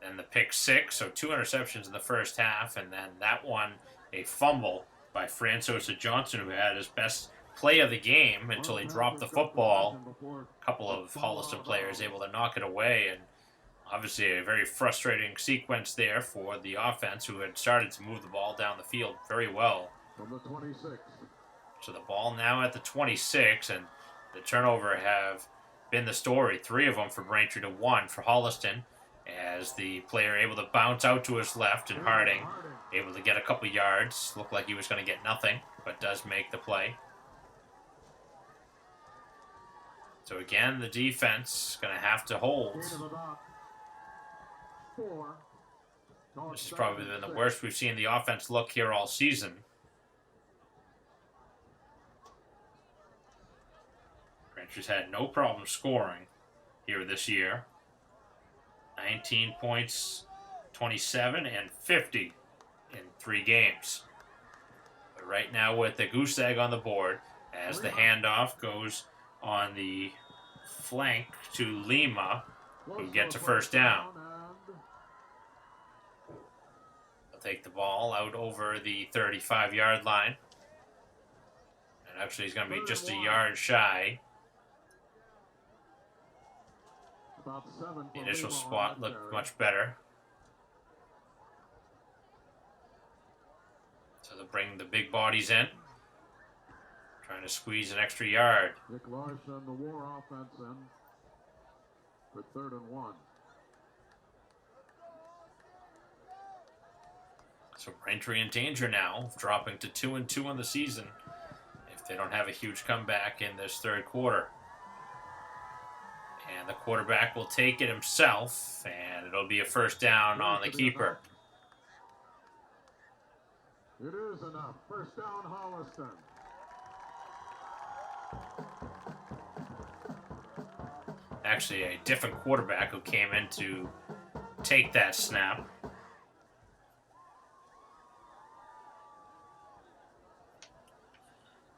Then the pick six, so 2 interceptions in the first half, and then that one, a fumble by Francois Johnson, who had his best play of the game until he dropped the football. A couple of Holliston players able to knock it away, and obviously a very frustrating sequence there for the offense, who had started to move the ball down the field very well. From the 26. So the ball now at the 26, and the turnover have been the story. 3 of them for Braintree to 1 for Holliston, as the player able to bounce out to his left, and Harding able to get a couple yards. Looked like he was going to get nothing, but does make the play. So again, the defense going to have to hold. This has probably been the worst we've seen the offense look here all season. Braintree's had no problem scoring here this year. 19 points, 27, and 50 in 3 games. But right now with the goose egg on the board, as the handoff goes on the flank to Lima, who gets a first down. They'll take the ball out over the 35-yard line. And actually he's going to be just a yard shy. The initial spot looked much better. So they'll bring the big bodies in. Trying to squeeze an extra yard. Dick Larson, the War offense in for 3rd and 1. So Braintree in danger now of dropping to 2-2 on the season if they don't have a huge comeback in this third quarter. And the quarterback will take it himself, and it'll be a first down on the keeper. It is enough. First down, Holliston. Actually, a different quarterback who came in to take that snap.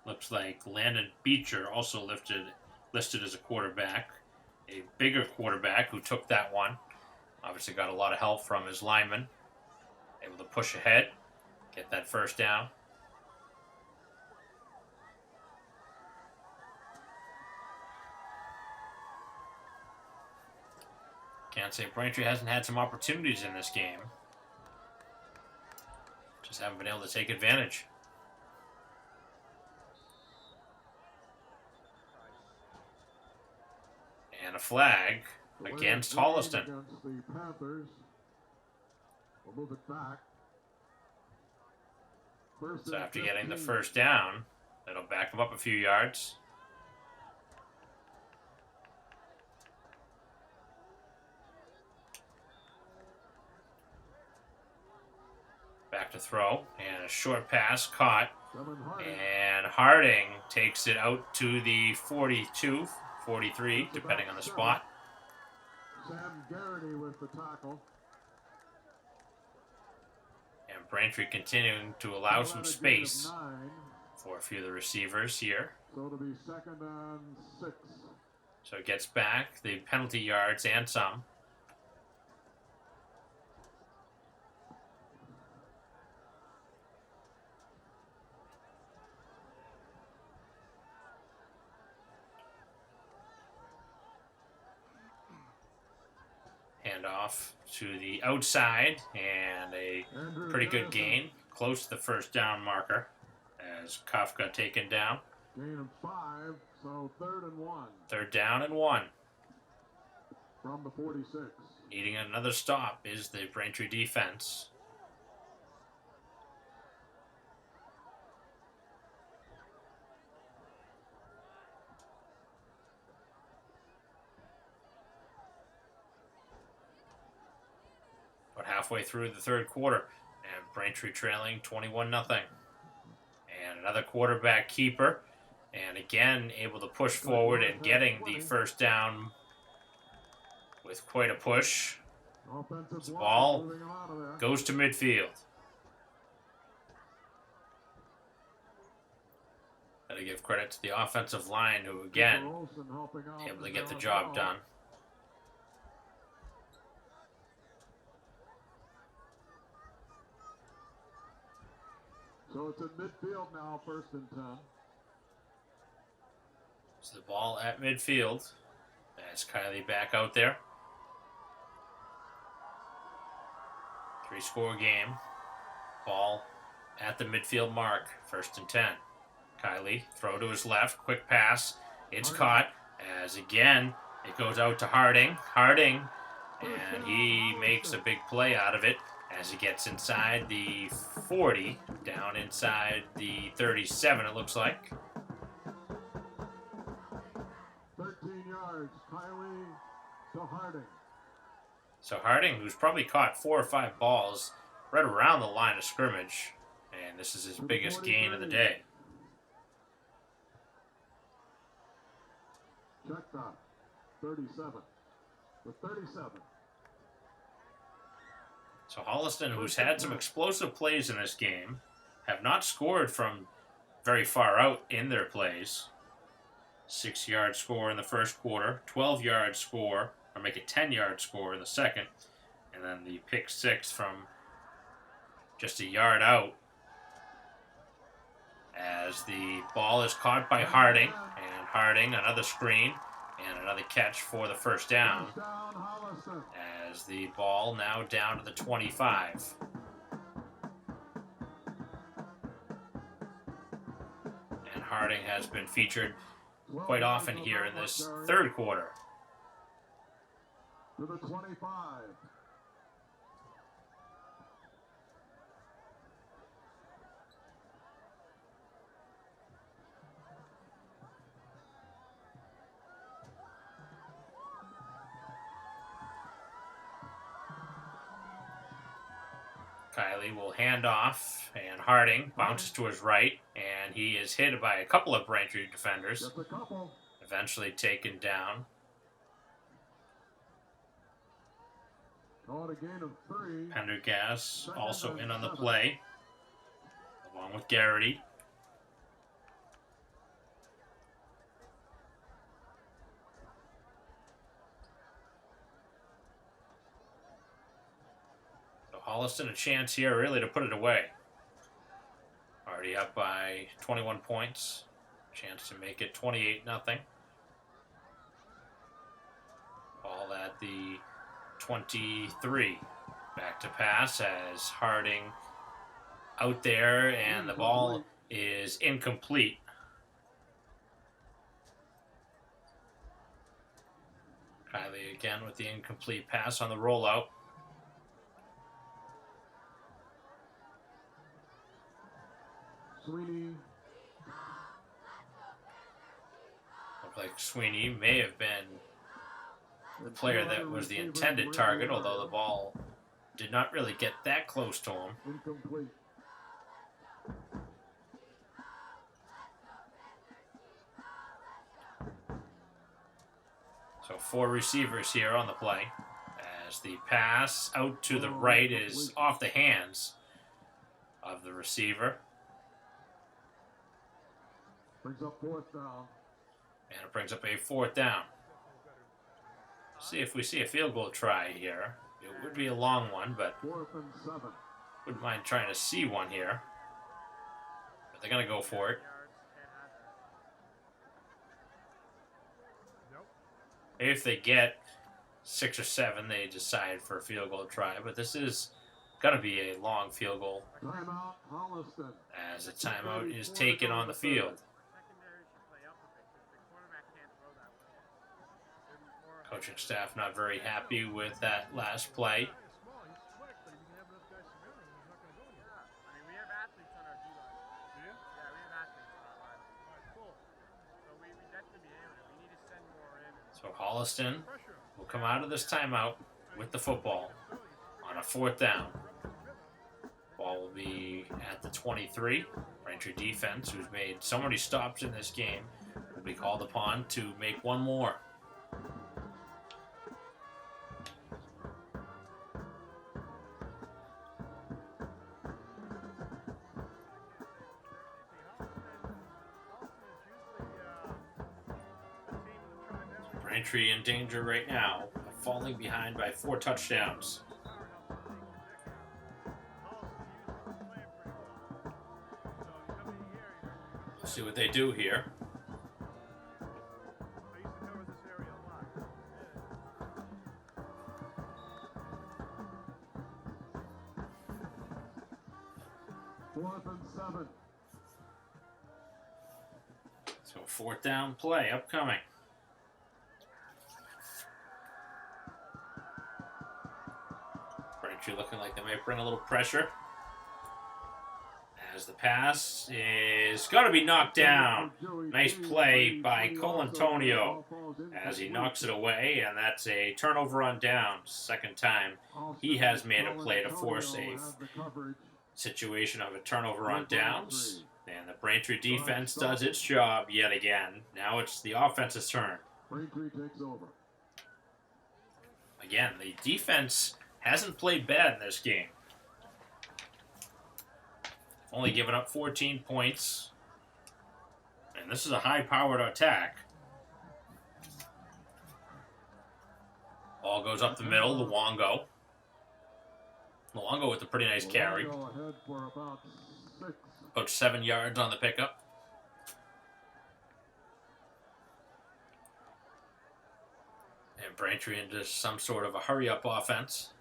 Looks like Landon Beecher also listed as a quarterback. A bigger quarterback who took that one. Obviously got a lot of help from his lineman. Able to push ahead, get that first down. Can't say Braintree hasn't had some opportunities in this game. Just haven't been able to take advantage. And a flag against Holliston. Against the Panthers. We'll move it back. So after getting the first down, that'll back them up a few yards. Back to throw, and a short pass caught, and Harding takes it out to the 42, 43, depending on the spot. Sam Garrity with the tackle. And Braintree continuing to allow some space for a few of the receivers here. So it'll be 2nd and 6. So it gets back the penalty yards and some. Handoff to the outside, and a pretty good gain, close to the first down marker as Kafka taken down. Gain of 5, so 3rd and 1. 3rd down and 1. From the 46. Needing another stop is the Braintree defense. But halfway through the third quarter, and Braintree trailing 21-0. And another quarterback keeper, and again able to push forward and getting the first down with quite a push. The ball goes to midfield. Gotta give credit to the offensive line, who again able to get the job done. So it's in midfield now, 1st and 10. So the ball at midfield. As Kylie back out there. 3-score game. Ball at the midfield mark. 1st and 10. Kylie, throw to his left. Quick pass. It's caught. As again, it goes out to Harding. Harding, and he makes a big play out of it as he gets inside the 40, down inside the 37, it looks like. 13 yards, Kylie to Harding. So Harding, who's probably caught 4 or 5 balls right around the line of scrimmage, and this is his biggest gain of the day. Check that. 37. The 37. So Holliston, who's had some explosive plays in this game, have not scored from very far out in their plays. 6-yard score in the first quarter, 12-yard score, or make it 10-yard score in the second, and then the pick 6 from just a yard out. As the ball is caught by Harding, and Harding, another screen, and another catch for the first down. As the ball now down to the 25. And Harding has been featured quite often here in this third quarter. To the 25. Kylie will hand off, and Harding bounces to his right, and he is hit by a couple of Braintree defenders. Just a couple. Eventually taken down. Call it a gain of 3. Pendergast also in on the play, along with Garrity. Holliston a chance here really to put it away. Already up by 21 points. Chance to make it 28-0. Ball at the 23. Back to pass as Harding out there, and the ball is incomplete. Kylie again with the incomplete pass on the rollout. Sweeney. Looked like Sweeney may have been the player that was the intended target, although the ball did not really get that close to him. Incomplete. So 4 receivers here on the play, as the pass out to the right is off the hands of the receiver. Brings up 4th down. And it brings up a 4th down. See if we see a field goal try here. It would be a long one, but 4th and 7. wouldn't mind trying to see one here. But they're going to go for it. If they get 6 or 7, they decide for a field goal try. But this is going to be a long field goal, Timeout, Holliston. as a timeout is taken on the field. Coaching staff not very happy with that last play. He's small, he's quick, but if you can have enough guys surrounding him, he's not going to go anywhere. I mean, we have athletes on our D line. Do you? Yeah, we have athletes on our line. All right, cool. So we definitely be able to. We need to send more in. So Holliston Pressure him. will come out of this timeout with the football on a 4th down. Ball will be at the 23. Braintree defense, who's made so many stops in this game, will be called upon to make one more. Braintree in danger right now of falling behind by 4 touchdowns. We'll see what they do here. Fourth and 7. So 4th down play upcoming. Braintree looking like they might bring a little pressure. As the pass is going to be knocked down. Nice play by Colantonio as he knocks it away, and that's a turnover on downs. Second time he has made a play to force a situation of a turnover on downs. And the Braintree defense does its job yet again. Now it's the offense's turn. Braintree takes over. Again, the defense hasn't played bad in this game. Only given up 14 points. And this is a high-powered attack. Ball goes up the middle, Luongo. Luongo with a pretty nice carry. Ahead for about 6. About 7 yards on the pickup. And Braintree into some sort of a hurry-up offense.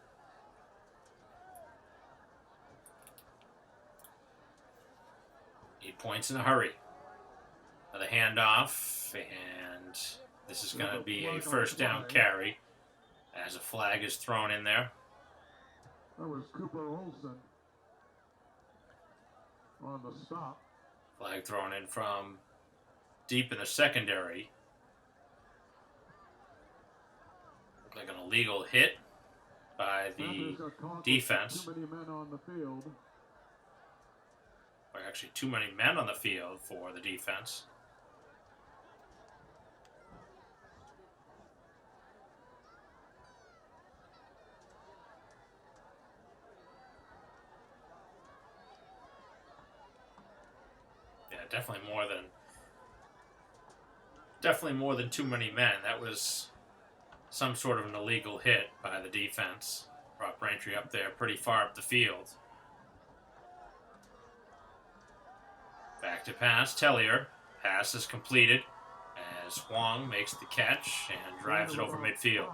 Need points in a hurry. The handoff, and this is going to be a 1st down carry as a flag is thrown in there. That was Cooper Olsen on the stop. Flag thrown in from deep in the secondary. Looked like an illegal hit by the defense. Too many men on the field. Or actually too many men on the field for the defense. Yeah, definitely more than too many men. That was some sort of an illegal hit by the defense. Brought Braintree up there pretty far up the field. Back to pass, Tellier. Pass is completed as Huang makes the catch and drives it over midfield.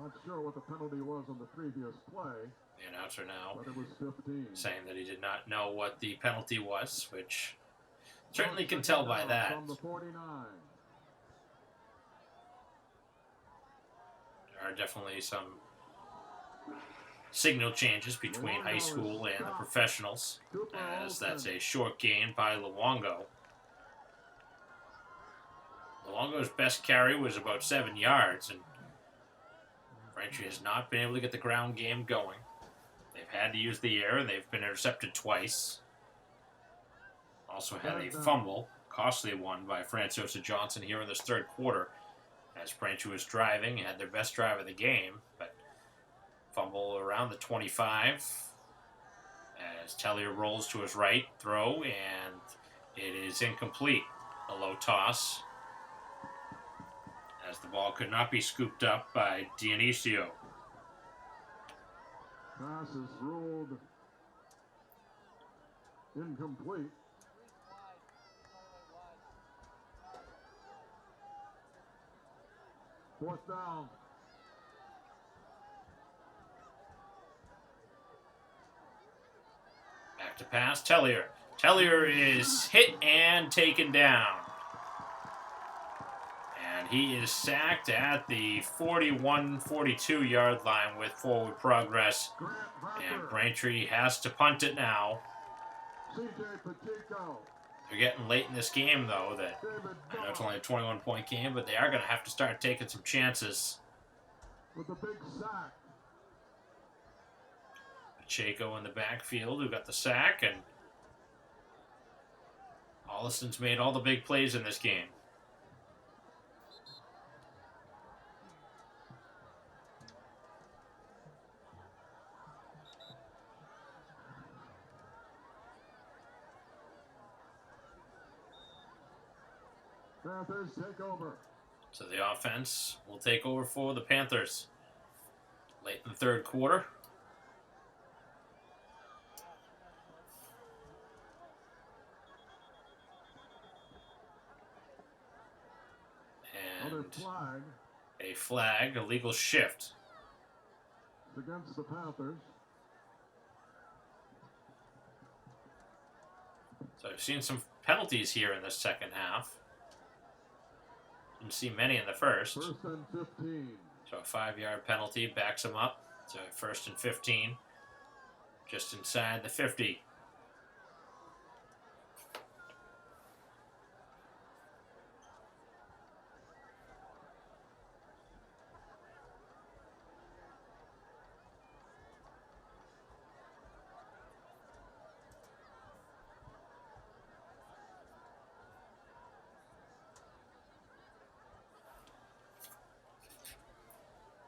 Not sure what the penalty was on the previous play. The announcer now But it was 15. saying that he did not know what the penalty was, which certainly can tell by that. From the 49. There are definitely some signal changes between high school and the professionals, as that's a short gain by Luongo. Luongo's best carry was about 7 yards, and Braintree has not been able to get the ground game going. They've had to use the air, and they've been intercepted twice. Also had a fumble, costly one by Francosa Johnson here in this 3rd quarter, as Braintree was driving, had their best drive of the game, but fumble around the 25 as Tellier rolls to his right, throw, and it is incomplete. A low toss as the ball could not be scooped up by Dionisio. Pass is ruled incomplete. Fourth down. Back to pass, Tellier. Tellier is hit and taken down. And he is sacked at the 41-42 yard line with forward progress. Grant And Harper. Braintree has to punt it now. CJ Pacheco. They're getting late in this game, though. That David I know it's Miller only a 21-point game, but they are going to have to start taking some chances. with a big sack. Pacheco in the backfield, who got the sack, and Holliston's made all the big plays in this game. Panthers take over. So the offense will take over for the Panthers late in the third quarter. Another And flag a flag, a legal shift. against the Panthers. So I've seen some penalties here in the second half. Didn't see many in the first. First and 15. So a 5-yard penalty backs them up. So first and 15, just inside the 50.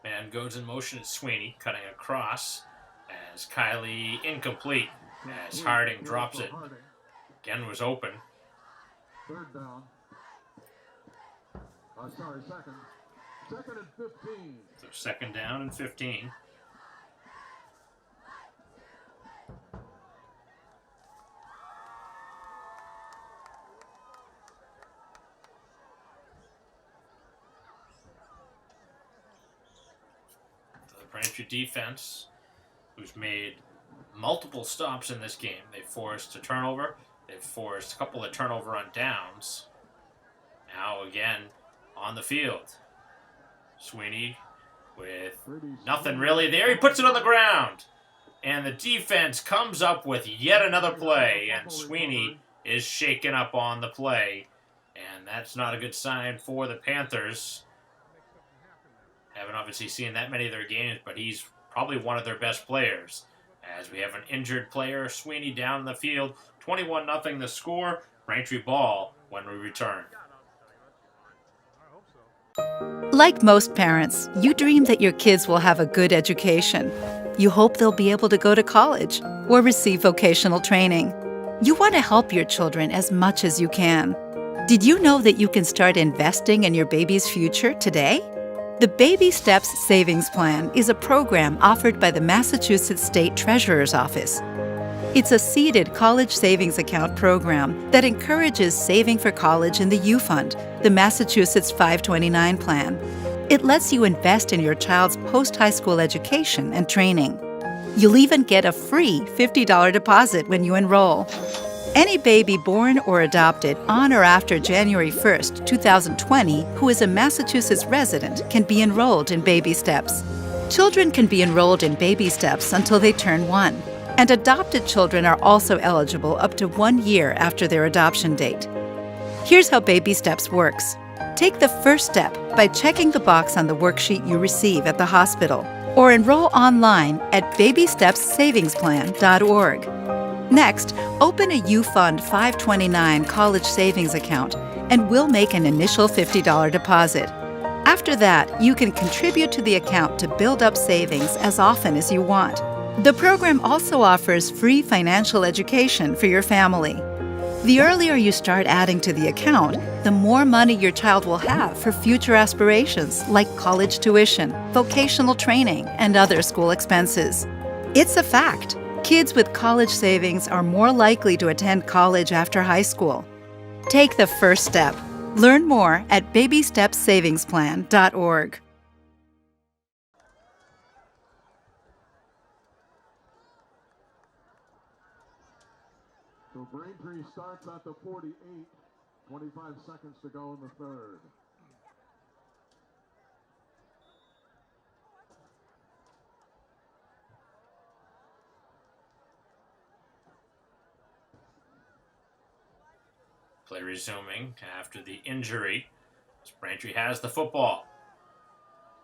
Man goes in motion at Sweeney, cutting across as Kylie incomplete as Harding drops it. Harding. Again was open. Third down. Sorry, second. Second and 15. So second down and 15. The Braintree defense, who's made multiple stops in this game. They forced a turnover. They've forced a couple of turnover on downs. Now again on the field. Sweeney with nothing really there. He puts it on the ground. And the defense comes up with yet another play. And Sweeney is shaken up on the play. And that's not a good sign for the Panthers. Haven't obviously seen that many of their games, but he's probably one of their best players. As we have an injured player, Sweeney down in the field. 21-0 the score. Braintree ball when we return. Like most parents, you dream that your kids will have a good education. You hope they'll be able to go to college or receive vocational training. You want to help your children as much as you can. Did you know that you can start investing in your baby's future today? The Baby Steps Savings Plan is a program offered by the Massachusetts State Treasurer's Office. It's a seeded college savings account program that encourages saving for college in the U Fund, the Massachusetts 529 plan. It lets you invest in your child's post-high school education and training. You'll even get a free $50 deposit when you enroll. Any baby born or adopted on or after January 1st, 2020, who is a Massachusetts resident can be enrolled in Baby Steps. Children can be enrolled in Baby Steps until they turn 1, and adopted children are also eligible up to 1 year after their adoption date. Here's how Baby Steps works. Take the first step by checking the box on the worksheet you receive at the hospital, or enroll online at babystepssavingsplan.org. Next, open a U Fund 529 college savings account, and we'll make an initial $50 deposit. After that, you can contribute to the account to build up savings as often as you want. The program also offers free financial education for your family. The earlier you start adding to the account, the more money your child will have for future aspirations like college tuition, vocational training, and other school expenses. It's a fact. Kids with college savings are more likely to attend college after high school. Take the first step. Learn more at babystepssavingsplan.org. So Braintree starts at the 48. 25 seconds to go in the third. Play resuming after the injury. Braintree has the football.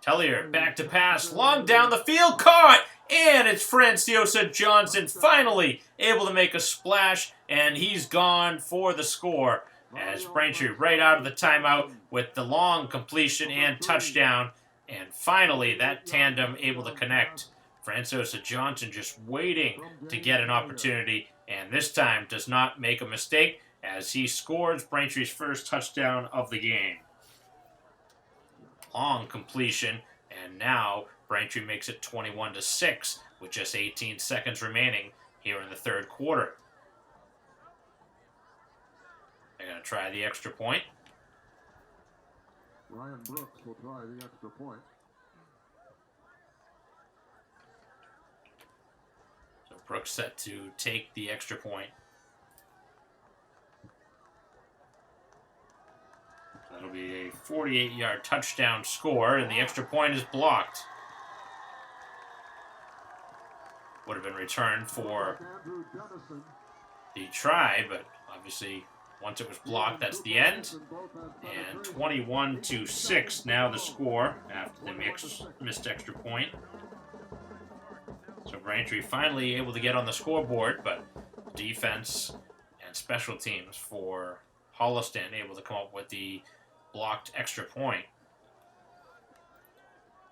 Tellier back to pass, long down the field, caught! And it's Franciosa Johnson finally able to make a splash, and he's gone for the score. As Braintree right out of the timeout with the long completion and touchdown. And finally, that tandem able to connect. Franciosa Johnson just waiting to get an opportunity, and this time does not make a mistake as he scores Braintree's first touchdown of the game. Long completion, and now Braintree makes it 21-6 with just 18 seconds remaining here in the third quarter. They're going to try the extra point. Ryan Brooks will try the extra point. So Brooks set to take the extra point. That'll be a 48-yard touchdown score, and the extra point is blocked. Would have been returned for the try, but obviously once it was blocked, that's the end. And 21-6 now the score after the missed extra point. So Braintree finally able to get on the scoreboard, but defense and special teams for Holliston able to come up with the blocked extra point.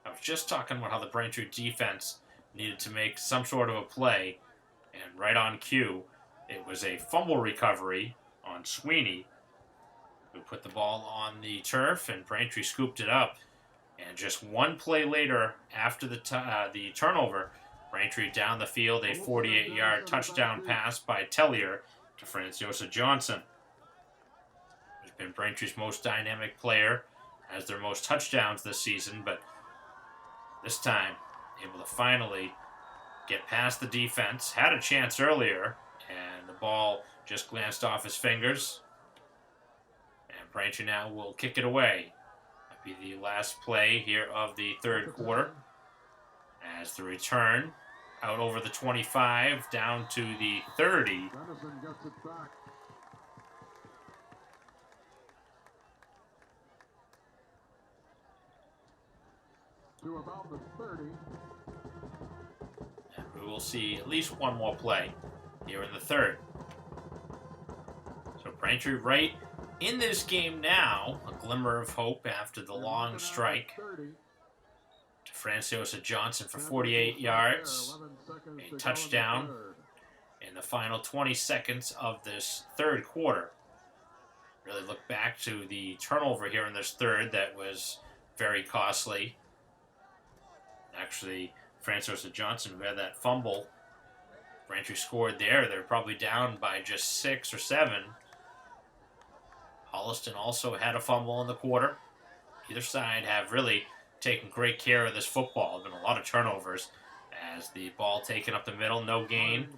I was just talking about how the Braintree defense needed to make some sort of a play, and right on cue, it was a fumble recovery on Sweeney, who put the ball on the turf, and Braintree scooped it up. And just one play later, after the turnover, Braintree down the field, a 48-yard touchdown pass by Tellier to Franciosa Johnson. Who's been Braintree's most dynamic player, has their most touchdowns this season, but this time able to finally get past the defense. Had a chance earlier, and the ball just glanced off his fingers. And Braintree now will kick it away. That'll be the last play here of the third quarter. As the return out over the 25 down to the 30. Dennison gets it back. To about the 30. And we will see at least one more play here in the third. So Braintree right in this game now. A glimmer of hope after the long strike. To Franciosa Johnson for 48 yards. A touchdown in the final 20 seconds of this third quarter. Really look back to the turnover here in this third that was very costly. Actually, Franciosa Johnson, who had that fumble, Braintree scored there. They're probably down by just 6 or 7. Holliston also had a fumble in the quarter. Either side have really taken great care of this football. There's been a lot of turnovers as the ball taken up the middle, no gain.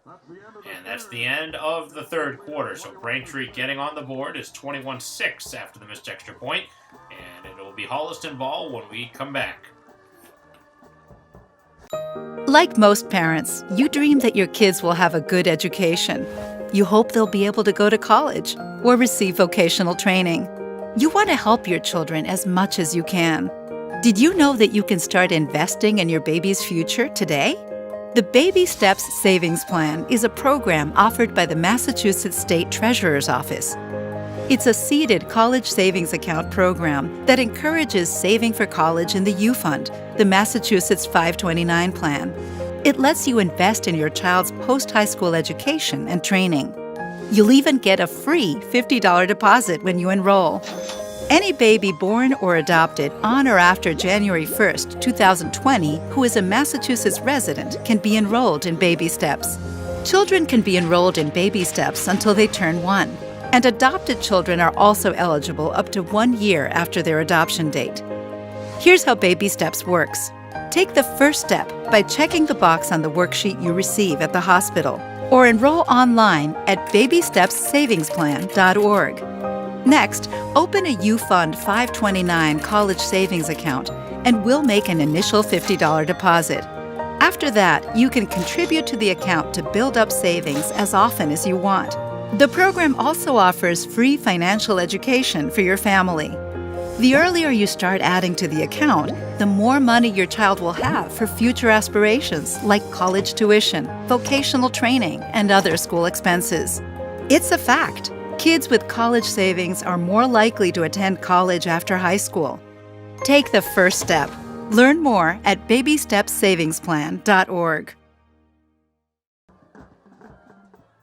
And that's the end of the third quarter. So Braintree getting on the board is 21-6 after the missed extra point. And it will be Holliston ball when we come back. Like most parents, you dream that your kids will have a good education. You hope they'll be able to go to college or receive vocational training. You want to help your children as much as you can. Did you know that you can start investing in your baby's future today? The Baby Steps Savings Plan is a program offered by the Massachusetts State Treasurer's Office. It's a seeded college savings account program that encourages saving for college in the U Fund, the Massachusetts 529 plan. It lets you invest in your child's post-high school education and training. You'll even get a free $50 deposit when you enroll. Any baby born or adopted on or after January 1st, 2020, who is a Massachusetts resident can be enrolled in Baby Steps. Children can be enrolled in Baby Steps until they turn 1, and adopted children are also eligible up to 1 year after their adoption date. Here's how Baby Steps works. Take the first step by checking the box on the worksheet you receive at the hospital, or enroll online at babystepssavingsplan.org. Next, open a U Fund 529 college savings account, and we'll make an initial $50 deposit. After that, you can contribute to the account to build up savings as often as you want. The program also offers free financial education for your family. The earlier you start adding to the account, the more money your child will have for future aspirations like college tuition, vocational training, and other school expenses. It's a fact. Kids with college savings are more likely to attend college after high school. Take the first step. Learn more at babystepssavingsplan.org.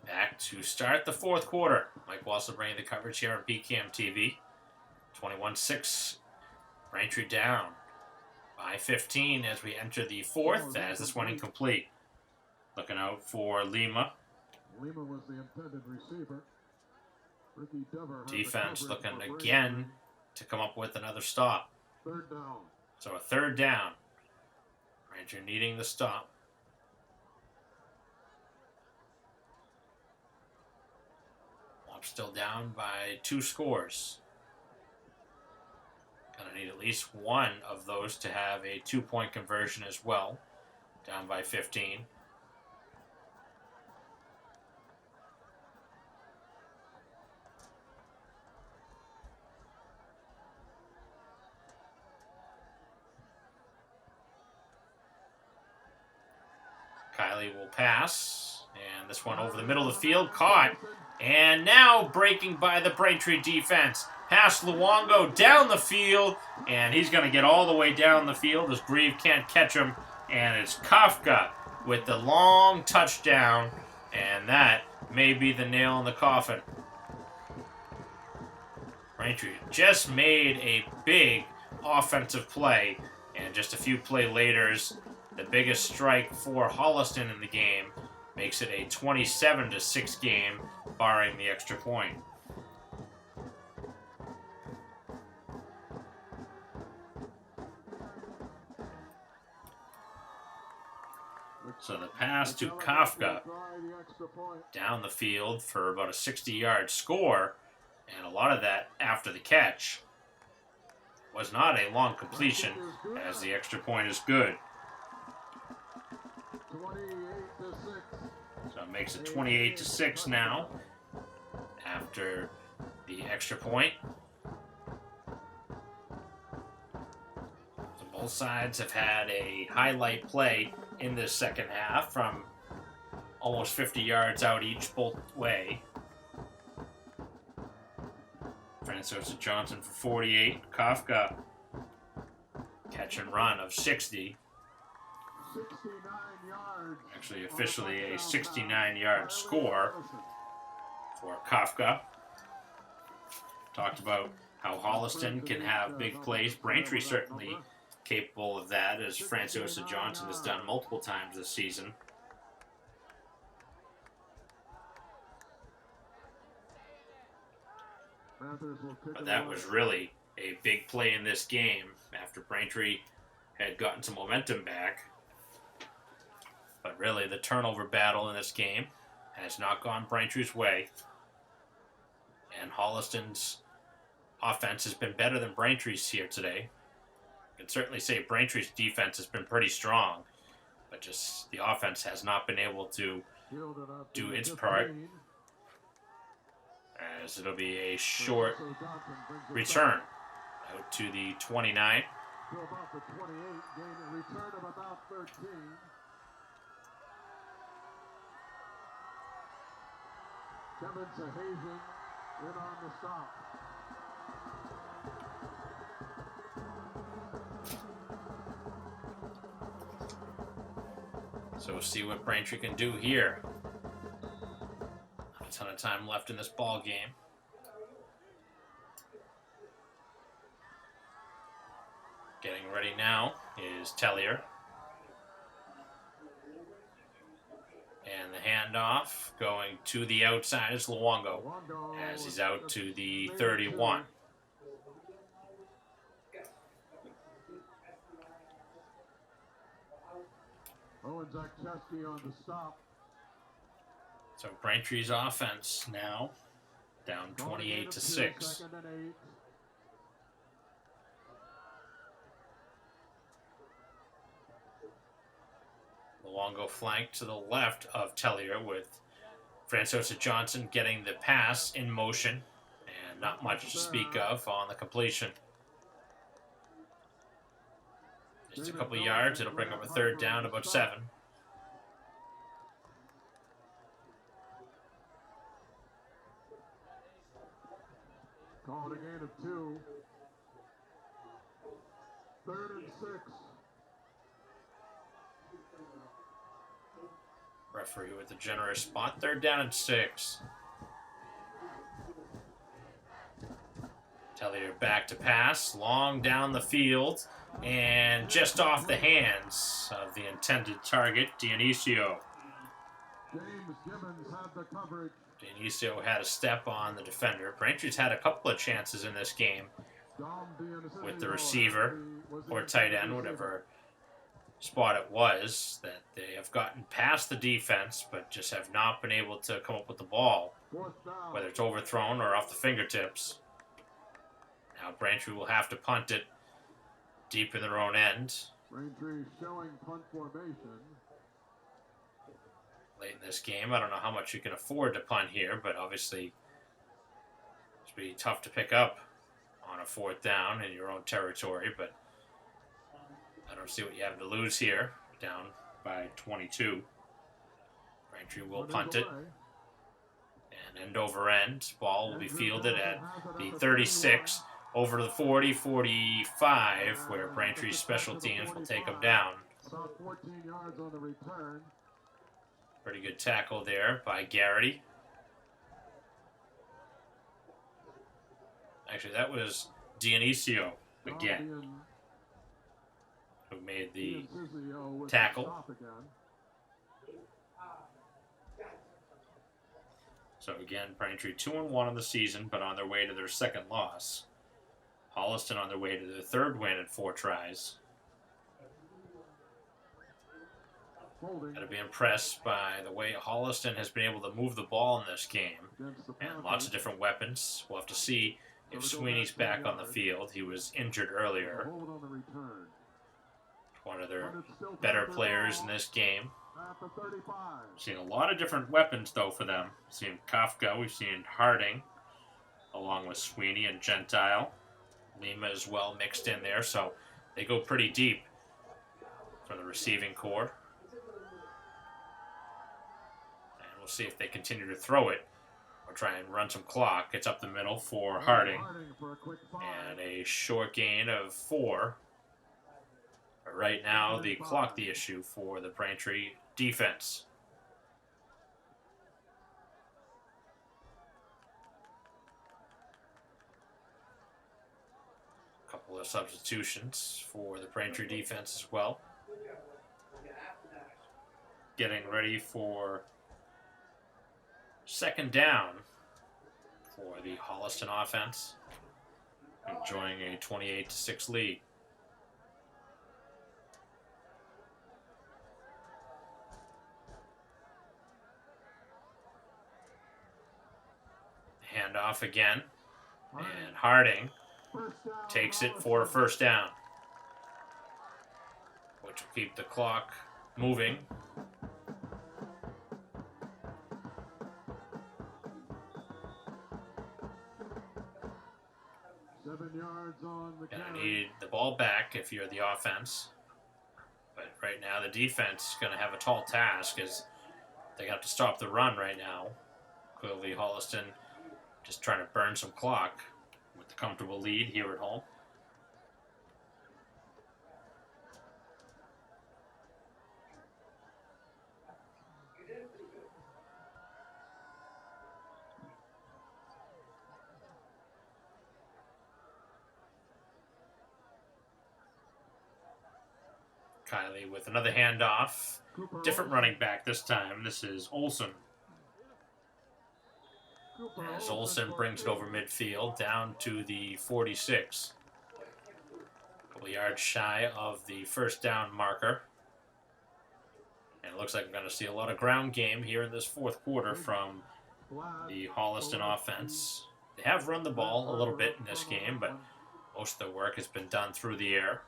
Back to start the fourth quarter. Mike Walser bringing the coverage here on BCAM TV. 21-6. Braintree down by 15 as we enter the fourth, as this one incomplete. Looking out for Lima. Lima was the intended receiver. Ricky Dever had the Defense coverage looking for again Braintree. to come up with another stop. Third down. So a third down. Braintree needing the stop. Wamp still down by 2 scores. Gonna need at least one of those to have a 2-point conversion as well. Down by 15. Kiley will pass, and this one over the middle of the field, caught, and now breaking by the Braintree defense. Pass Luongo down the field, and he's going to get all the way down the field as Grieve can't catch him, and it's Kafka with the long touchdown, and that may be the nail in the coffin. Braintree just made a big offensive play, and just a few play laters, the biggest strike for Holliston in the game makes it a 27-6 game, barring the extra point. So the pass to Kafka down the field for about a 60-yard score, and a lot of that after the catch. Was not a long completion, as the extra point is good. 28-6. So it makes it 28-6 now after the extra point. So both sides have had a highlight play in this second half from almost 50 yards out each both way. Francois Johnson for 48. Kafka catch and run of 60. 69 yards. Actually, officially a 69-yard score for Kafka. Talked about how Holliston can have big plays. Braintree certainly capable of that, as Francois Johnson has done multiple times this season. But that was really a big play in this game after Braintree had gotten some momentum back. But really, the turnover battle in this game has not gone Braintree's way. And Holliston's offense has been better than Braintree's here today. You can certainly say Braintree's defense has been pretty strong, but just the offense has not been able to do its part, as it'll be a short return out to the 29. To about the 28, gain a return of about 13. Kevin Sahazian in on the stop. So we'll see what Braintree can do here. Not a ton of time left in this ball game. Getting ready now is Tellier. And the handoff going to the outside is Luongo, as he's out to the 31. Owen Zakcheski on the stop. So Braintree's offense now down 28-6. Second and 8. Luongo flank to the left of Tellier with Francosa Johnson getting the pass in motion. And not much to speak of on the completion. Just a couple of yards. It'll bring up a third down, about 7. Called a gain of 2. 3rd and 6. Referee with a generous spot. 3rd down and 6. Tellier back to pass. Long down the field. And just off the hands of the intended target, Dionisio. James Gibbons had the coverage. Dionisio had a step on the defender. Braintree's had a couple of chances in this game with the receiver or tight end, whatever spot it was, that they have gotten past the defense but just have not been able to come up with the ball, whether it's overthrown or off the fingertips. Now Braintree will have to punt it deep in their own end. Braintree showing punt formation. Late in this game, I don't know how much you can afford to punt here, but obviously it's be tough to pick up on a 4th down in your own territory, but I don't see what you have to lose here. Down by 22. Braintree will punt it. And end over end. Ball will be fielded at the 36, over to the 40, 45, where Braintree's special teams will take them down. About 14 yards on the return. Pretty good tackle there by Garrity. Actually, that was Dionisio again who made the tackle. So again, Braintree 2-1 on the season, but on their way to their 2nd loss. Holliston on their way to their 3rd win in 4 tries. Got to be impressed by the way Holliston has been able to move the ball in this game. And lots of different weapons. We'll have to see if Sweeney's back on the field. He was injured earlier. One of their better players in this game. We've seen a lot of different weapons, though, for them. We've seen Kafka. We've seen Harding, along with Sweeney and Gentile. Lima as well mixed in there, so they go pretty deep for the receiving core. We'll see if they continue to throw it or try and run some clock. It's up the middle for Harding. And a short gain of 4. But right now, the clock the issue for the Braintree defense. A couple of substitutions for the Braintree defense as well. Getting ready for 2nd down for the Holliston offense, enjoying a 28-6 lead. Handoff again, and Harding takes it for a 1st down, which will keep the clock moving. Gonna need the ball back if you're the offense. But right now the defense is going to have a tall task as they have to stop the run right now. Clearly Holliston just trying to burn some clock with the comfortable lead here at home. Kiley with another handoff. Different running back this time. This is Olsen. As Olsen brings it over midfield down to the 46. A couple yards shy of the 1st down marker. And it looks like we're going to see a lot of ground game here in this 4th quarter from the Holliston offense. They have run the ball a little bit in this game, but most of the work has been done through the air.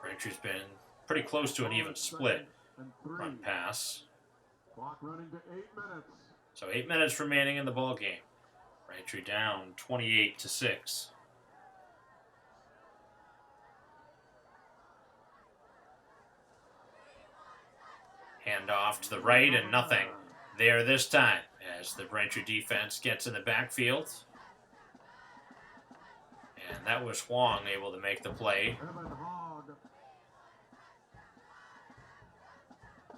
Braintree's been pretty close to an even split And 3. run pass. Clock running to 8 minutes. So 8 minutes remaining in the ball game. Braintree down 28-6. Hand off to the right and nothing there this time as the Braintree defense gets in the backfield. And that was Huang able to make the play. Evan Hogg.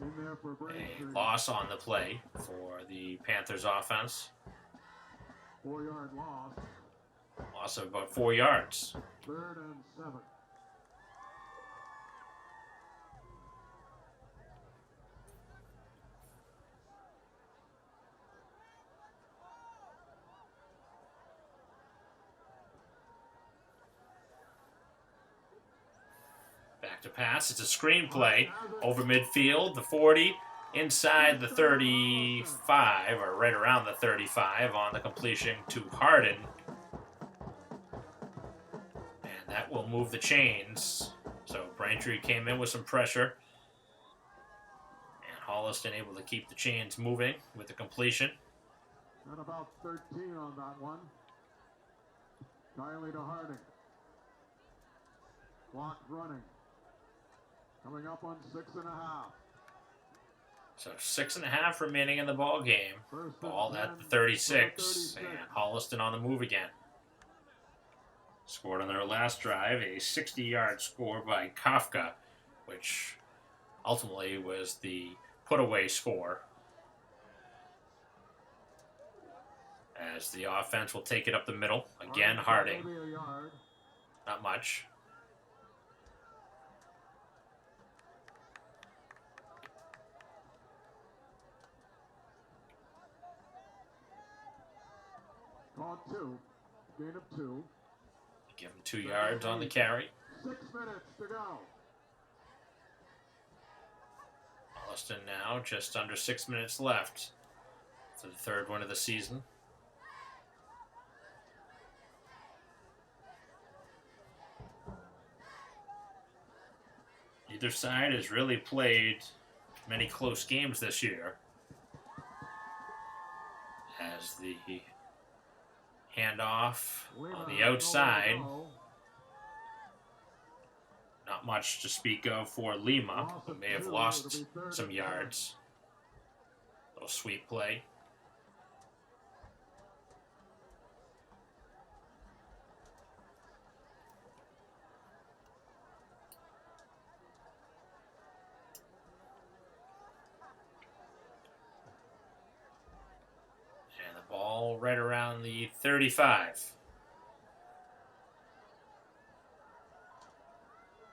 In there for A Braintree. loss on the play for the Panthers offense. 4-yard loss. Loss of about 4 yards. 3rd and 7. Back to pass. It's a screen play over midfield, the 40, inside the 35, or right around the 35 on the completion to Harden. And that will move the chains. So Braintree came in with some pressure. And Holliston able to keep the chains moving with the completion. And about 13 on that one. Kylie to Harding. Clock running. Coming up on 6.5. So 6.5 remaining in the ball game. First Ball and at 10 the for 36, and Holliston on the move again. Scored on their last drive, a 60-yard score by Kafka, which ultimately was the put-away score. As the offense will take it up the middle. Again, Harding. Maybe a yard. Not much. Called 2. Gain of 2. Give him 2 yards on the carry. 6 minutes to go. Holliston now just under 6 minutes left for the third one of the season. Either side has really played many close games this year. As the handoff on the outside, not much to speak of for Lima, who may have lost some yards. Little sweep play. And the ball right around the 35.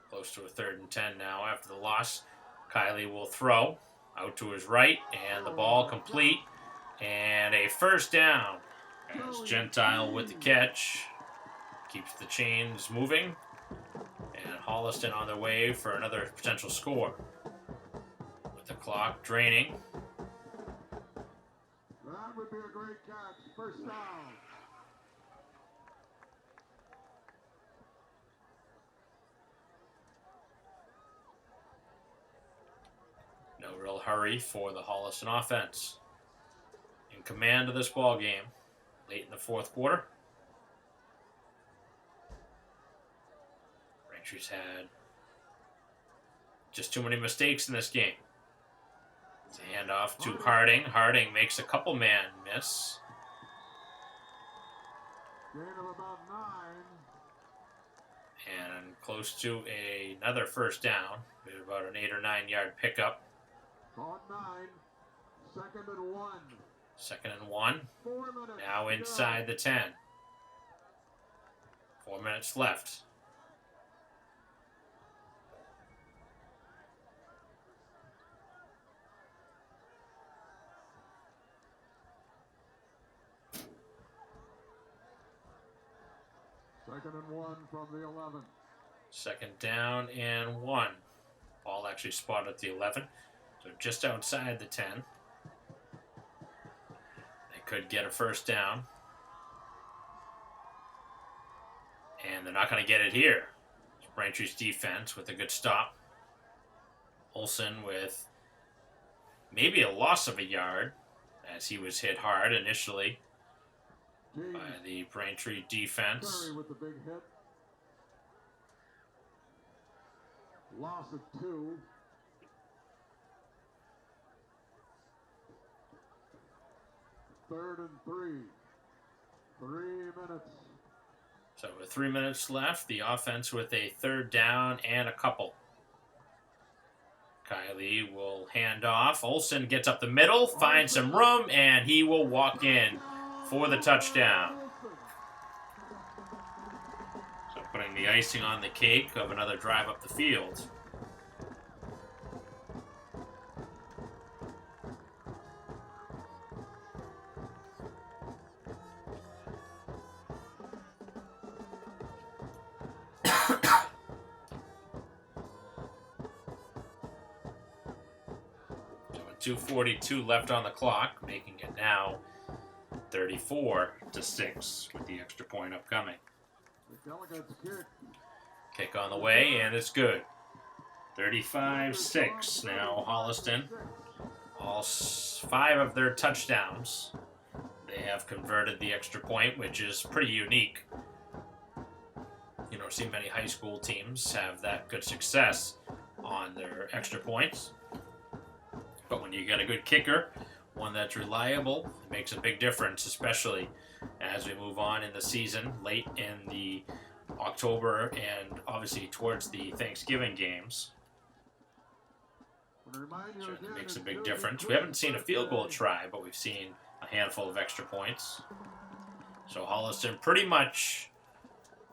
Close to a 3rd and 10 now after the loss. Kylie will throw out to his right, and the ball complete, and a first down. As Gentile with the catch keeps the chains moving, and Holliston on their way for another potential score. With the clock draining. That would be a great catch. First down. No real hurry for the Holliston offense. In command of this ball game, late in the 4th quarter. Braintree's had just too many mistakes in this game. It's a handoff to Harding. Harding makes a couple man miss. Gain of about 9. And close to another first down. About an 8 or 9 yard pickup. Called 9. 2nd and 1. 2nd and 1. 4 minutes. Now to inside the 10. 4 minutes left. go. 2nd and 1 from the 11. 2nd down and 1. Ball actually spotted at the 11. So just outside the 10. They could get a first down. And they're not going to get it here. Braintree's defense with a good stop. Olsen with maybe a loss of a yard as he was hit hard initially by the Braintree defense. Curry with the big hit. Loss of 2. Third and 3. 3 minutes. So with 3 minutes left, the offense with a third down and a couple. Kylie will hand off. Olsen gets up the middle, finds some room, and he will walk in for the touchdown. So putting the icing on the cake of another drive up the field. So 2:42 left on the clock, making it now 34-6 with the extra point upcoming. The Delegates kick. Kick on the way, and it's good. 35-6 now, Holliston. All 5 of their touchdowns, they have converted the extra point, which is pretty unique. You don't see many high school teams have that good success on their extra points. But when you get a good kicker, one that's reliable, it makes a big difference, especially as we move on in the season, late in the October and obviously towards the Thanksgiving games. Certainly makes a big difference. We haven't seen a field goal try, but we've seen a handful of extra points. So Holliston pretty much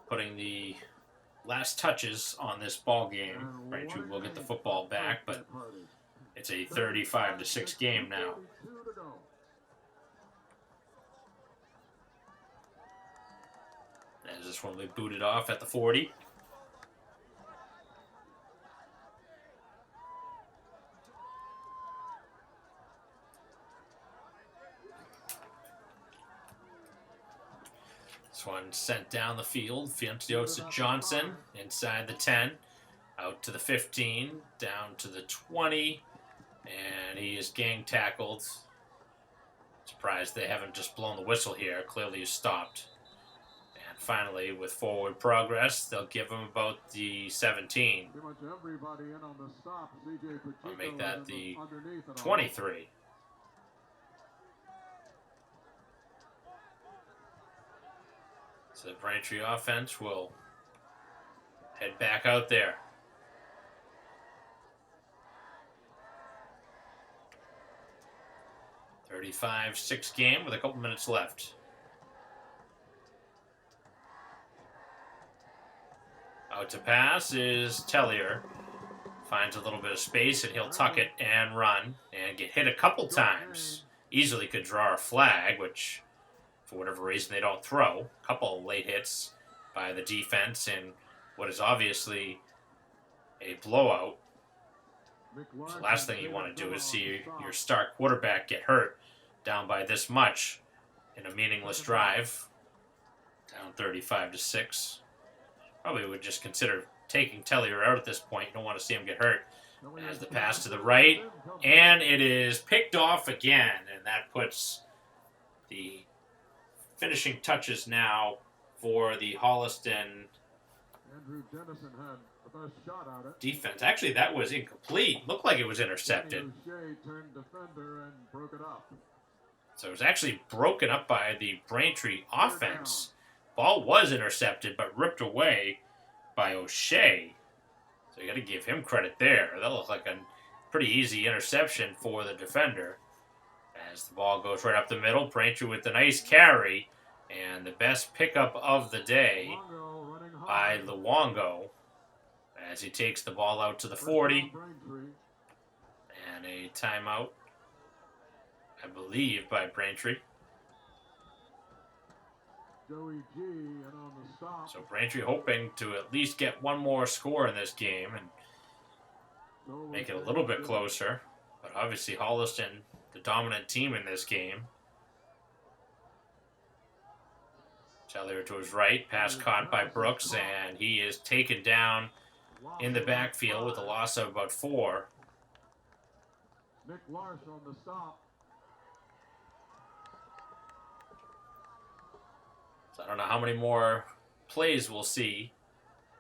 putting the last touches on this ball game. Braintree will get the football back, but it's a 35-6 game now. As this one will be booted off at the 40. This one sent down the field. Fields goes to Johnson inside the 10, out to the 15, down to the 20, and he is gang tackled. Surprised they haven't just blown the whistle here. Clearly he's stopped. And finally, with forward progress, they'll give him about the 17. Pretty much everybody in on the stop. CJ Pacheco I'll make that the underneath it all. 23. So the Braintree offense will head back out there. (35-6) game with a couple minutes left. Out to pass is Tellier. Finds a little bit of space and he'll tuck it and run and get hit a couple times. Easily could draw a flag, which for whatever reason they don't throw. A couple of late hits by the defense in what is obviously a blowout. So the last thing you want to do is see your star quarterback get hurt down by this much in a meaningless drive. Down 35-6. Probably would just consider taking Tellier out at this point. You don't want to see him get hurt. As the pass to the right, and it is picked off again, and that puts the finishing touches now for the Holliston Andrew Dennison had the best shot at it. defense. Actually, that was incomplete. Looked like it was intercepted. O'Shea turned defender and broke it up. So it was actually broken up by the Braintree offense. Ball was intercepted, but ripped away by O'Shea. So you got to give him credit there. That looked like a pretty easy interception for the defender. As the ball goes right up the middle, Braintree with the nice carry, and the best pickup of the day Longo running by hard. Luongo as he takes the ball out to the 40, Braintree. and a timeout, I believe, by Braintree. Joey G and on the stop. So Braintree hoping to at least get one more score in this game and make it a little bit closer. But obviously Holliston, the dominant team in this game. Tellier to his right, pass caught by Brooks, and he is taken down in the backfield with a loss of about 4. Nick Larsh on the stop. So I don't know how many more plays we'll see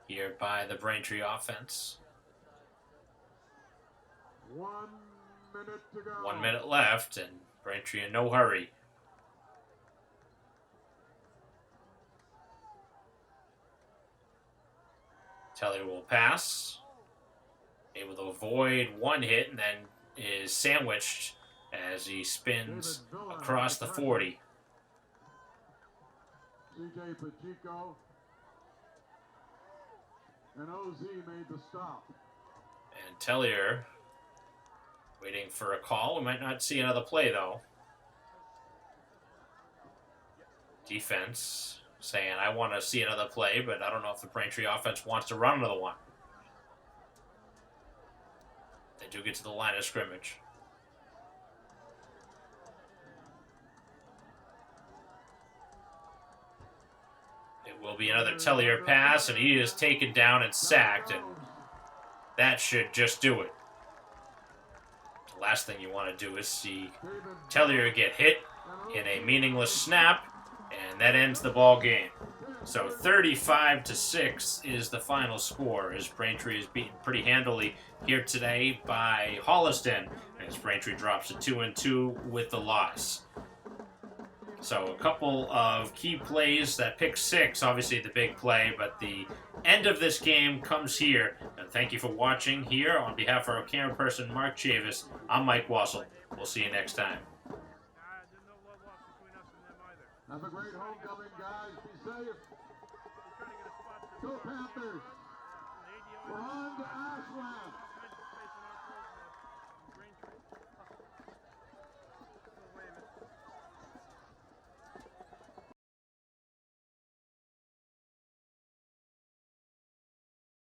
here by the Braintree offense. 1 minute to go. 1 minute left, and Braintree in no hurry. Tellier will pass. Able to avoid one hit, and then is sandwiched as he spins across the 40. CJ Pacheco and OZ made the stop. And Tellier waiting for a call. We might not see another play, though. Defense saying, I want to see another play, but I don't know if the Braintree offense wants to run another one. They do get to the line of scrimmage. It will be another Tellier pass, and he is taken down and sacked, and that should just do it. The last thing you want to do is see Tellier get hit in a meaningless snap, and that ends the ball game. So 35-6 is the final score, as Braintree is beaten pretty handily here today by Holliston, as Braintree drops to 2-2 with the loss. So a couple of key plays. That pick six, obviously the big play, but the end of this game comes here. And thank you for watching here. On behalf of our camera person, Mark Chavis, I'm Mike Wassel. We'll see you next time. There's no love lost between us and them either. Have a great homecoming, guys. Be safe. We're trying to get a spot for Go Panthers. the ADO. We're on to Ashland.